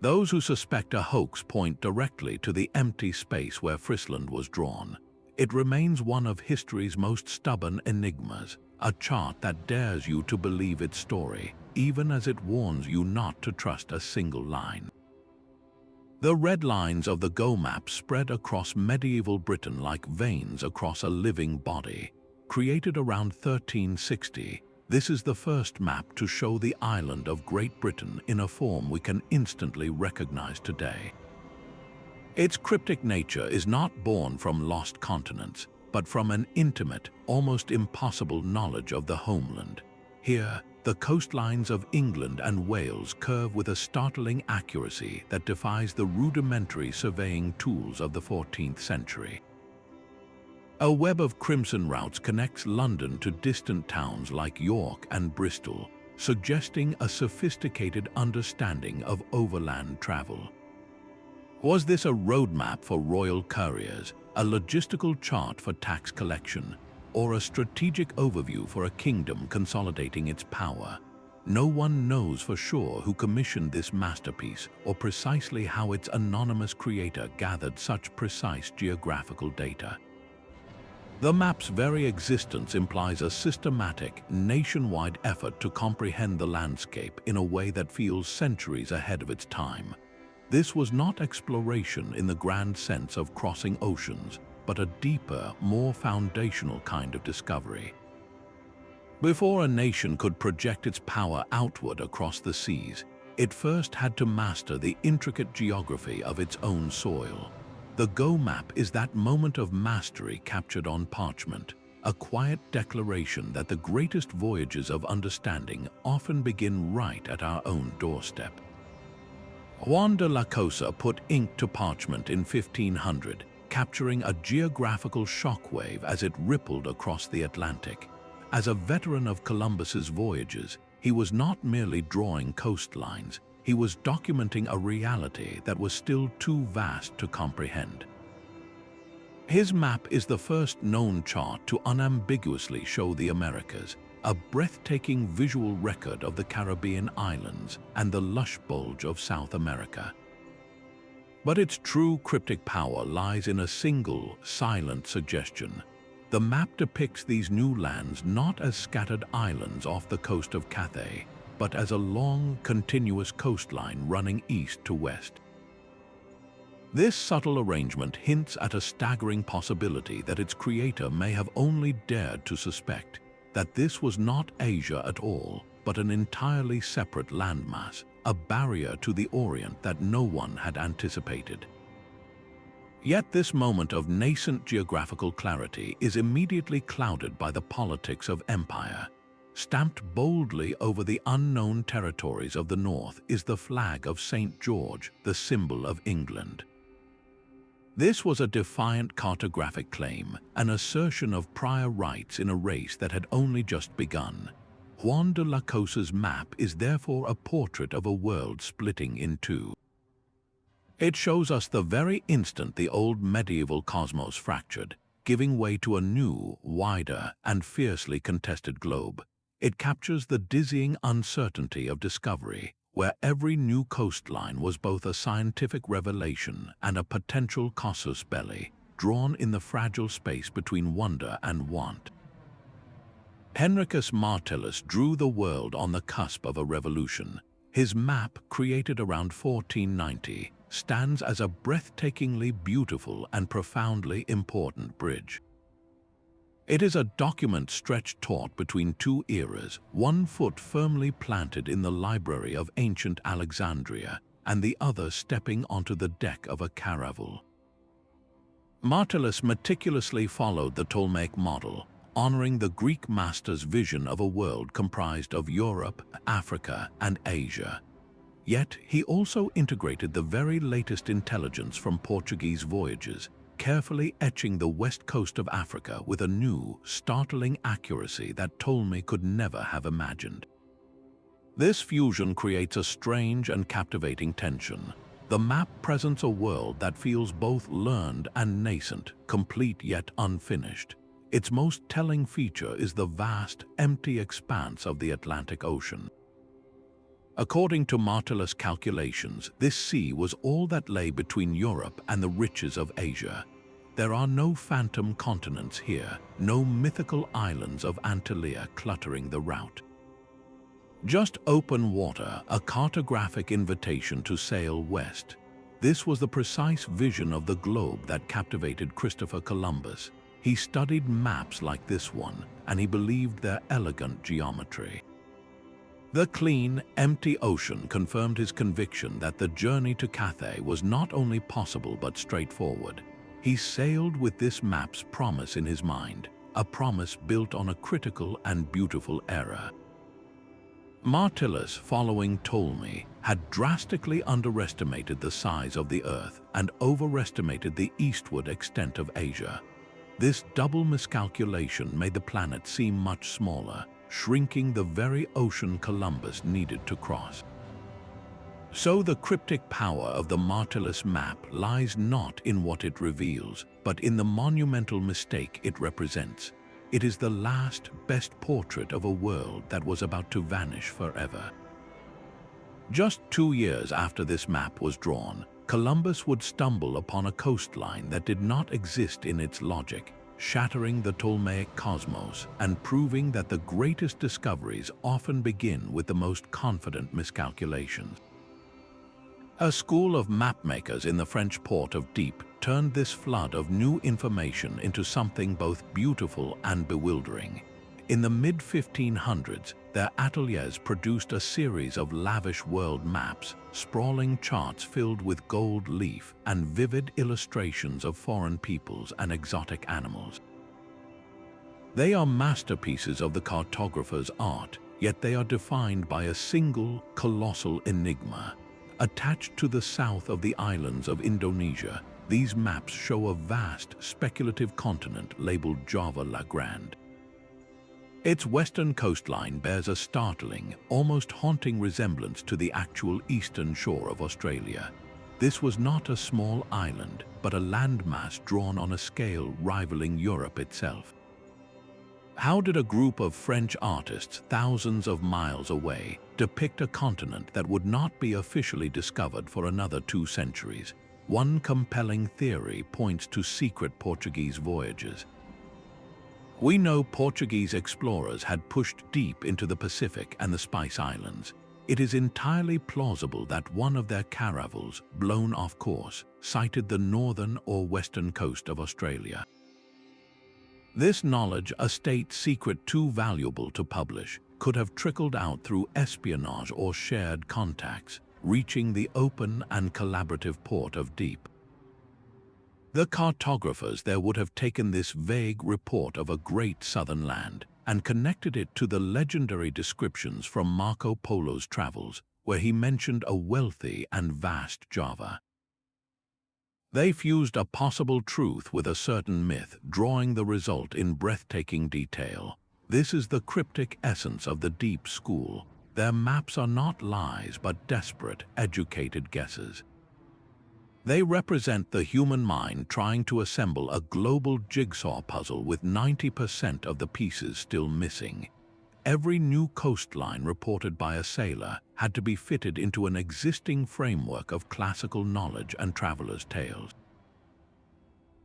Speaker 1: Those who suspect a hoax point directly to the empty space where Frisland was drawn. It remains one of history's most stubborn enigmas, a chart that dares you to believe its story, even as it warns you not to trust a single line. The red lines of the Gough map spread across medieval Britain like veins across a living body. Created around 1360, this is the first map to show the island of Great Britain in a form we can instantly recognize today. Its cryptic nature is not born from lost continents, but from an intimate, almost impossible knowledge of the homeland. Here, the coastlines of England and Wales curve with a startling accuracy that defies the rudimentary surveying tools of the 14th century. A web of crimson routes connects London to distant towns like York and Bristol, suggesting a sophisticated understanding of overland travel. Was this a roadmap for royal couriers, a logistical chart for tax collection, or a strategic overview for a kingdom consolidating its power? No one knows for sure who commissioned this masterpiece or precisely how its anonymous creator gathered such precise geographical data. The map's very existence implies a systematic, nationwide effort to comprehend the landscape in a way that feels centuries ahead of its time. This was not exploration in the grand sense of crossing oceans, but a deeper, more foundational kind of discovery. Before a nation could project its power outward across the seas, it first had to master the intricate geography of its own soil. The Gough map is that moment of mastery captured on parchment, a quiet declaration that the greatest voyages of understanding often begin right at our own doorstep. Juan de la Cosa put ink to parchment in 1500, capturing a geographical shockwave as it rippled across the Atlantic. As a veteran of Columbus's voyages, he was not merely drawing coastlines, he was documenting a reality that was still too vast to comprehend. His map is the first known chart to unambiguously show the Americas, a breathtaking visual record of the Caribbean islands and the lush bulge of South America. But its true cryptic power lies in a single, silent suggestion. The map depicts these new lands not as scattered islands off the coast of Cathay, but as a long, continuous coastline running east to west. This subtle arrangement hints at a staggering possibility that its creator may have only dared to suspect, that this was not Asia at all, but an entirely separate landmass, a barrier to the Orient that no one had anticipated. Yet this moment of nascent geographical clarity is immediately clouded by the politics of empire. Stamped boldly over the unknown territories of the north is the flag of St. George, the symbol of England. This was a defiant cartographic claim, an assertion of prior rights in a race that had only just begun. Juan de la Cosa's map is therefore a portrait of a world splitting in two. It shows us the very instant the old medieval cosmos fractured, giving way to a new, wider, and fiercely contested globe. It captures the dizzying uncertainty of discovery, where every new coastline was both a scientific revelation and a potential casus belli, drawn in the fragile space between wonder and want. Henricus Martellus drew the world on the cusp of a revolution. His map, created around 1490, stands as a breathtakingly beautiful and profoundly important bridge. It is a document stretched taut between two eras, one foot firmly planted in the library of ancient Alexandria, and the other stepping onto the deck of a caravel. Martellus meticulously followed the Ptolemaic model, honoring the Greek master's vision of a world comprised of Europe, Africa, and Asia. Yet he also integrated the very latest intelligence from Portuguese voyages, carefully etching the west coast of Africa with a new, startling accuracy that Ptolemy could never have imagined. This fusion creates a strange and captivating tension. The map presents a world that feels both learned and nascent, complete yet unfinished. Its most telling feature is the vast, empty expanse of the Atlantic Ocean. According to Martellus' calculations, this sea was all that lay between Europe and the riches of Asia. There are no phantom continents here, no mythical islands of Antalya cluttering the route. Just open water, a cartographic invitation to sail west. This was the precise vision of the globe that captivated Christopher Columbus. He studied maps like this one, and he believed their elegant geometry. The clean, empty ocean confirmed his conviction that the journey to Cathay was not only possible but straightforward. He sailed with this map's promise in his mind, a promise built on a critical and beautiful era. Martellus, following Ptolemy, had drastically underestimated the size of the Earth and overestimated the eastward extent of Asia. This double miscalculation made the planet seem much smaller, shrinking the very ocean Columbus needed to cross. So the cryptic power of the Martellus map lies not in what it reveals, but in the monumental mistake it represents. It is the last, best portrait of a world that was about to vanish forever. Just 2 years after this map was drawn, Columbus would stumble upon a coastline that did not exist in its logic, shattering the Ptolemaic cosmos and proving that the greatest discoveries often begin with the most confident miscalculations. A school of mapmakers in the French port of Dieppe turned this flood of new information into something both beautiful and bewildering. In the mid-1500s, their ateliers produced a series of lavish world maps, sprawling charts filled with gold leaf and vivid illustrations of foreign peoples and exotic animals. They are masterpieces of the cartographer's art, yet they are defined by a single, colossal enigma. Attached to the south of the islands of Indonesia, these maps show a vast, speculative continent labeled Java La Grande. Its western coastline bears a startling, almost haunting resemblance to the actual eastern shore of Australia. This was not a small island, but a landmass drawn on a scale rivaling Europe itself. How did a group of French artists thousands of miles away depict a continent that would not be officially discovered for another 2 centuries? One compelling theory points to secret Portuguese voyages. We know Portuguese explorers had pushed deep into the Pacific and the Spice Islands. It is entirely plausible that one of their caravels, blown off course, sighted the northern or western coast of Australia. This knowledge, a state secret too valuable to publish, could have trickled out through espionage or shared contacts, reaching the open and collaborative port of Dieppe. The cartographers there would have taken this vague report of a great southern land and connected it to the legendary descriptions from Marco Polo's travels, where he mentioned a wealthy and vast Java. They fused a possible truth with a certain myth, drawing the result in breathtaking detail. This is the cryptic essence of the deep school. Their maps are not lies, but desperate, educated guesses. They represent the human mind trying to assemble a global jigsaw puzzle with 90% of the pieces still missing. Every new coastline reported by a sailor had to be fitted into an existing framework of classical knowledge and travelers' tales.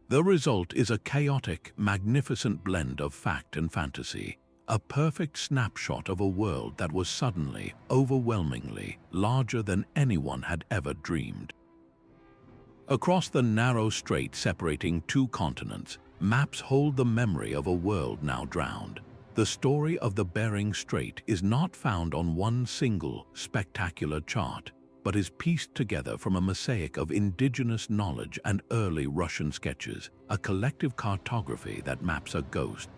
Speaker 1: The result is a chaotic, magnificent blend of fact and fantasy, a perfect snapshot of a world that was suddenly, overwhelmingly, larger than anyone had ever dreamed. Across the narrow strait separating two continents, maps hold the memory of a world now drowned. The story of the Bering Strait is not found on one single, spectacular chart, but is pieced together from a mosaic of indigenous knowledge and early Russian sketches, a collective cartography that maps a ghost.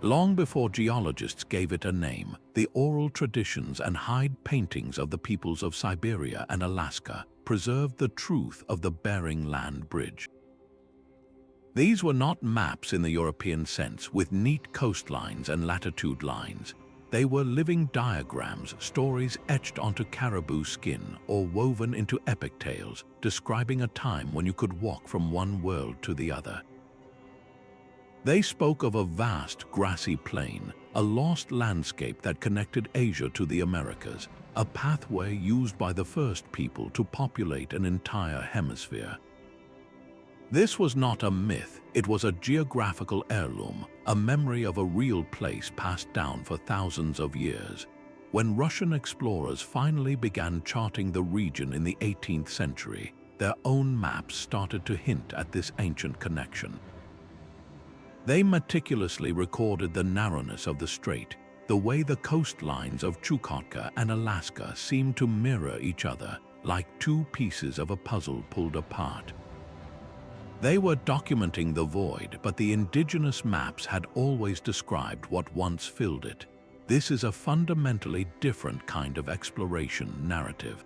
Speaker 1: Long before geologists gave it a name, the oral traditions and hide paintings of the peoples of Siberia and Alaska preserved the truth of the Bering Land Bridge. These were not maps in the European sense with neat coastlines and latitude lines. They were living diagrams, stories etched onto caribou skin or woven into epic tales, describing a time when you could walk from one world to the other. They spoke of a vast grassy plain, a lost landscape that connected Asia to the Americas, a pathway used by the first people to populate an entire hemisphere. This was not a myth, it was a geographical heirloom, a memory of a real place passed down for thousands of years. When Russian explorers finally began charting the region in the 18th century, their own maps started to hint at this ancient connection. They meticulously recorded the narrowness of the strait, the way the coastlines of Chukotka and Alaska seemed to mirror each other, like two pieces of a puzzle pulled apart. They were documenting the void, but the indigenous maps had always described what once filled it. This is a fundamentally different kind of exploration narrative.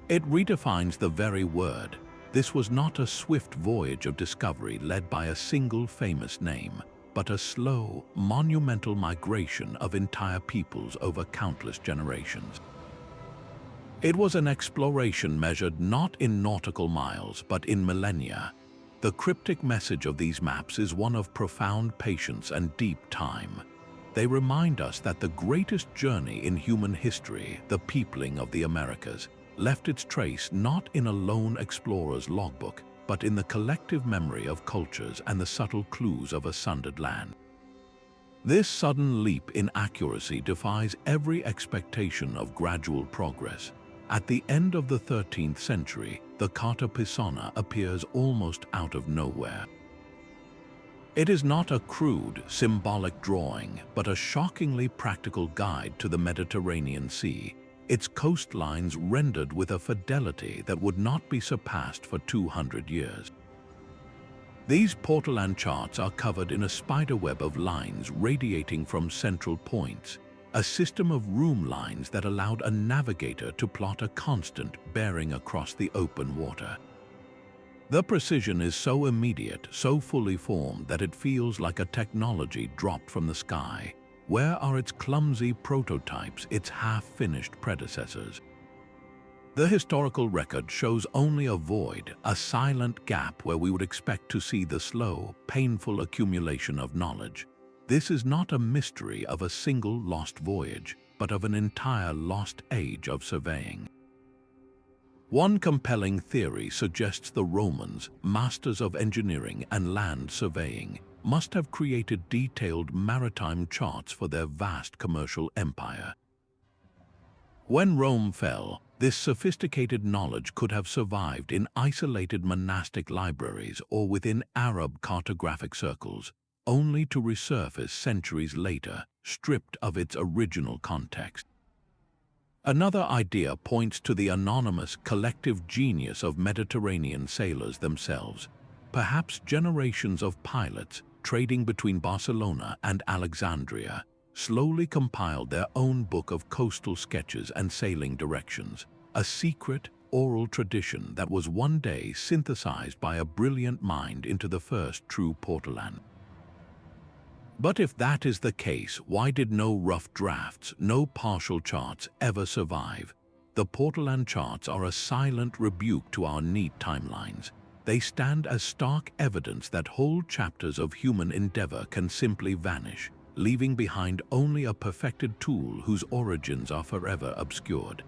Speaker 1: It redefines the very word. This was not a swift voyage of discovery led by a single famous name, but a slow, monumental migration of entire peoples over countless generations. It was an exploration measured not in nautical miles, but in millennia. The cryptic message of these maps is one of profound patience and deep time. They remind us that the greatest journey in human history, the peopling of the Americas, left its trace not in a lone explorer's logbook, but in the collective memory of cultures and the subtle clues of a sundered land. This sudden leap in accuracy defies every expectation of gradual progress. At the end of the 13th century, the Carta Pisana appears almost out of nowhere. It is not a crude, symbolic drawing, but a shockingly practical guide to the Mediterranean Sea, its coastlines rendered with a fidelity that would not be surpassed for 200 years. These portolan charts are covered in a spiderweb of lines radiating from central points, a system of room lines that allowed a navigator to plot a constant bearing across the open water. The precision is so immediate, so fully formed that it feels like a technology dropped from the sky. Where are its clumsy prototypes, its half-finished predecessors? The historical record shows only a void, a silent gap where we would expect to see the slow, painful accumulation of knowledge. This is not a mystery of a single lost voyage, but of an entire lost age of surveying. One compelling theory suggests the Romans, masters of engineering and land surveying, must have created detailed maritime charts for their vast commercial empire. When Rome fell, this sophisticated knowledge could have survived in isolated monastic libraries or within Arab cartographic circles, only to resurface centuries later, stripped of its original context. Another idea points to the anonymous collective genius of Mediterranean sailors themselves, perhaps generations of pilots trading between Barcelona and Alexandria, slowly compiled their own book of coastal sketches and sailing directions, a secret, oral tradition that was one day synthesized by a brilliant mind into the first true portolan. But if that is the case, why did no rough drafts, no partial charts ever survive? The portolan charts are a silent rebuke to our neat timelines. They stand as stark evidence that whole chapters of human endeavor can simply vanish, leaving behind only a perfected tool whose origins are forever obscured.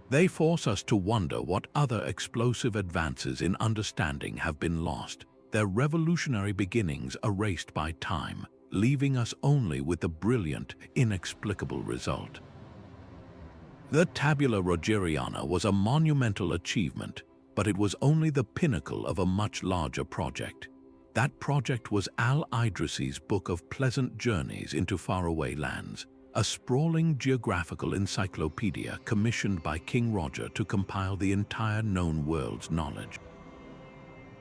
Speaker 1: They force us to wonder what other explosive advances in understanding have been lost, their revolutionary beginnings erased by time, leaving us only with the brilliant, inexplicable result. The Tabula Rogeriana was a monumental achievement, but it was only the pinnacle of a much larger project. That project was Al-Idrisi's Book of Pleasant Journeys into Faraway Lands, a sprawling geographical encyclopedia commissioned by King Roger to compile the entire known world's knowledge.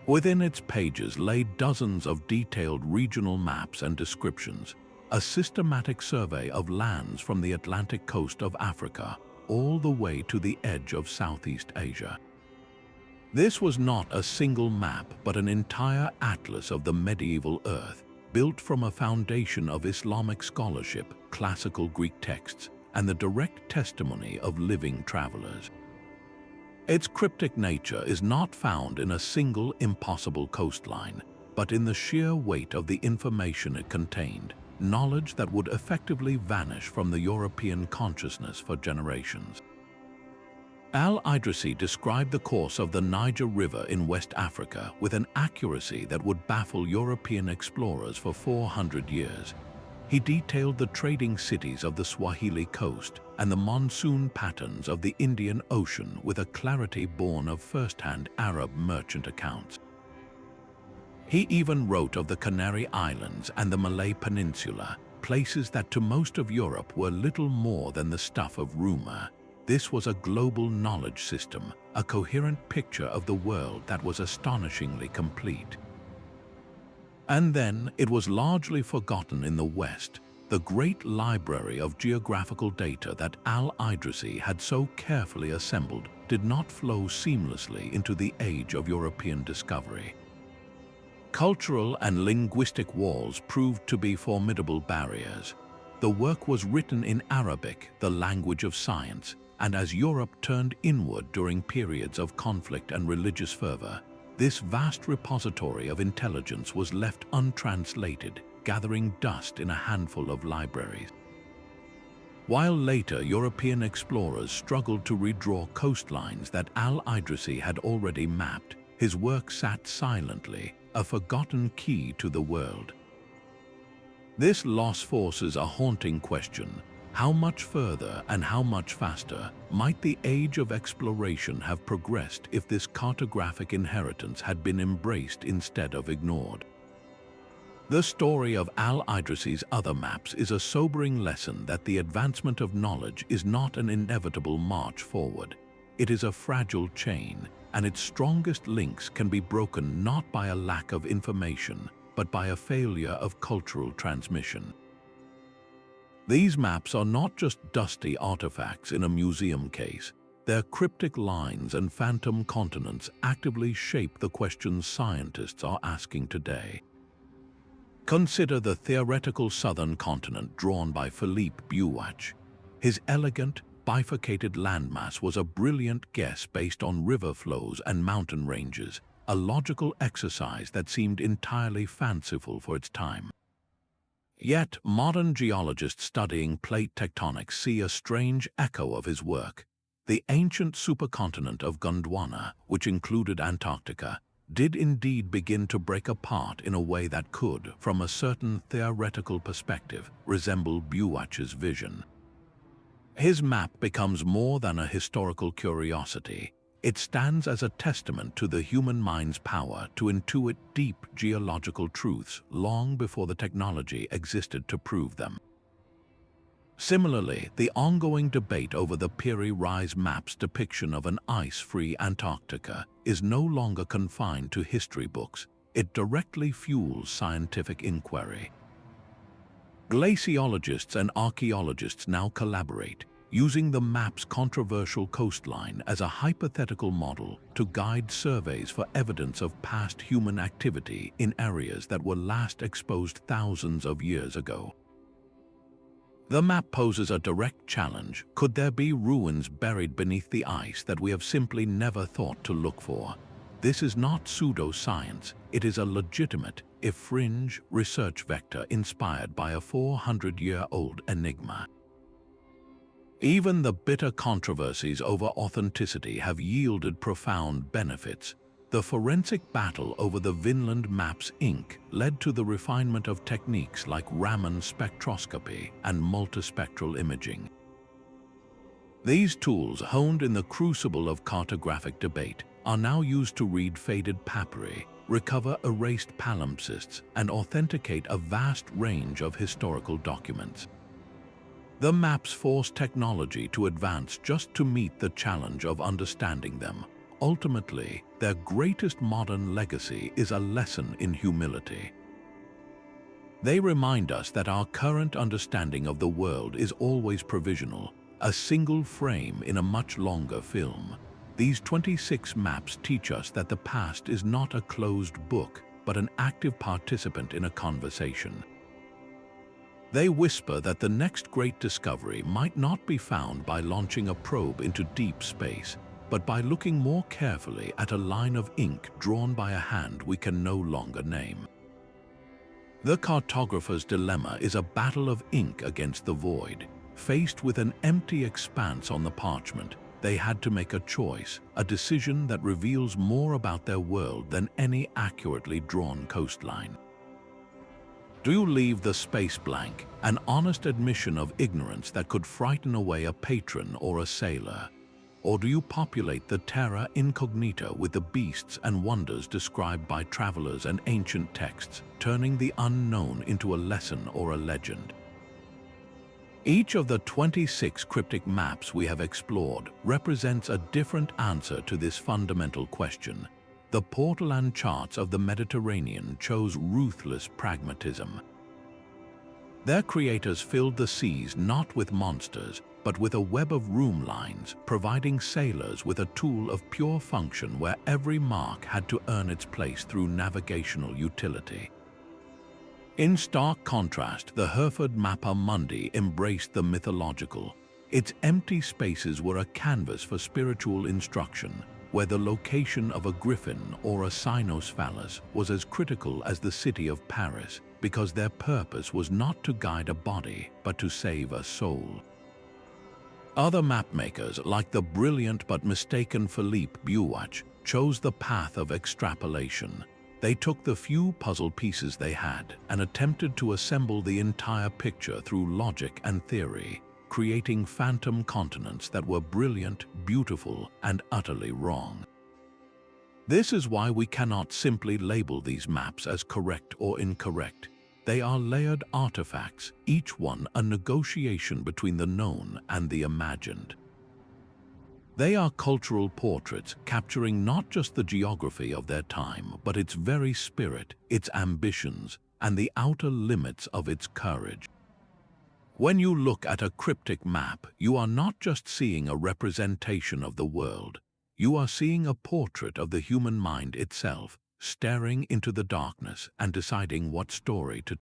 Speaker 1: Within its pages lay dozens of detailed regional maps and descriptions, a systematic survey of lands from the Atlantic coast of Africa all the way to the edge of Southeast Asia. This was not a single map, but an entire atlas of the medieval earth, built from a foundation of Islamic scholarship, classical Greek texts, and the direct testimony of living travelers. Its cryptic nature is not found in a single impossible coastline, but in the sheer weight of the information it contained, knowledge that would effectively vanish from the European consciousness for generations. Al-Idrisi described the course of the Niger River in West Africa with an accuracy that would baffle European explorers for 400 years. He detailed the trading cities of the Swahili coast and the monsoon patterns of the Indian Ocean with a clarity born of first-hand Arab merchant accounts. He even wrote of the Canary Islands and the Malay Peninsula, places that to most of Europe were little more than the stuff of rumor. This was a global knowledge system, a coherent picture of the world that was astonishingly complete. And then it was largely forgotten in the West. The great library of geographical data that Al-Idrisi had so carefully assembled did not flow seamlessly into the age of European discovery. Cultural and linguistic walls proved to be formidable barriers. The work was written in Arabic, the language of science, and as Europe turned inward during periods of conflict and religious fervor, this vast repository of intelligence was left untranslated, gathering dust in a handful of libraries. While later European explorers struggled to redraw coastlines that Al-Idrisi had already mapped, his work sat silently, a forgotten key to the world. This loss forces a haunting question. How much further and how much faster might the age of exploration have progressed if this cartographic inheritance had been embraced instead of ignored? The story of Al-Idrisi's other maps is a sobering lesson that the advancement of knowledge is not an inevitable march forward. It is a fragile chain, and its strongest links can be broken not by a lack of information, but by a failure of cultural transmission. These maps are not just dusty artifacts in a museum case. Their cryptic lines and phantom continents actively shape the questions scientists are asking today. Consider the theoretical southern continent drawn by Philippe Buach. His elegant, bifurcated landmass was a brilliant guess based on river flows and mountain ranges, a logical exercise that seemed entirely fanciful for its time. Yet, modern geologists studying plate tectonics see a strange echo of his work. The ancient supercontinent of Gondwana, which included Antarctica, did indeed begin to break apart in a way that could, from a certain theoretical perspective, resemble Buach's vision. His map becomes more than a historical curiosity. It stands as a testament to the human mind's power to intuit deep geological truths long before the technology existed to prove them. Similarly, the ongoing debate over the Piri Reis map's depiction of an ice-free Antarctica is no longer confined to history books. It directly fuels scientific inquiry. Glaciologists and archaeologists now collaborate, using the map's controversial coastline as a hypothetical model to guide surveys for evidence of past human activity in areas that were last exposed thousands of years ago. The map poses a direct challenge. Could there be ruins buried beneath the ice that we have simply never thought to look for? This is not pseudoscience. It is a legitimate, if fringe, research vector inspired by a 400-year-old enigma. Even the bitter controversies over authenticity have yielded profound benefits. The forensic battle over the Vinland Map's ink led to the refinement of techniques like Raman spectroscopy and multispectral imaging. These tools, honed in the crucible of cartographic debate, are now used to read faded papyri, recover erased palimpsests, and authenticate a vast range of historical documents. The maps force technology to advance just to meet the challenge of understanding them. Ultimately, their greatest modern legacy is a lesson in humility. They remind us that our current understanding of the world is always provisional, a single frame in a much longer film. These 26 maps teach us that the past is not a closed book, but an active participant in a conversation. They whisper that the next great discovery might not be found by launching a probe into deep space, but by looking more carefully at a line of ink drawn by a hand we can no longer name. The cartographer's dilemma is a battle of ink against the void. Faced with an empty expanse on the parchment, they had to make a choice, a decision that reveals more about their world than any accurately drawn coastline. Do you leave the space blank, an honest admission of ignorance that could frighten away a patron or a sailor? Or do you populate the terra incognita with the beasts and wonders described by travelers and ancient texts, turning the unknown into a lesson or a legend? Each of the 26 cryptic maps we have explored represents a different answer to this fundamental question. The portolan charts of the Mediterranean chose ruthless pragmatism. Their creators filled the seas not with monsters, but with a web of room lines, providing sailors with a tool of pure function where every mark had to earn its place through navigational utility. In stark contrast, the Hereford Mappa Mundi embraced the mythological. Its empty spaces were a canvas for spiritual instruction, where the location of a griffin or a cynocephalus was as critical as the city of Paris, because their purpose was not to guide a body, but to save a soul. Other mapmakers, like the brilliant but mistaken Philippe Buach, chose the path of extrapolation. They took the few puzzle pieces they had and attempted to assemble the entire picture through logic and theory, creating phantom continents that were brilliant, beautiful, and utterly wrong. This is why we cannot simply label these maps as correct or incorrect. They are layered artifacts, each one a negotiation between the known and the imagined. They are cultural portraits capturing not just the geography of their time, but its very spirit, its ambitions, and the outer limits of its courage. When you look at a cryptic map, you are not just seeing a representation of the world. You are seeing a portrait of the human mind itself, staring into the darkness and deciding what story to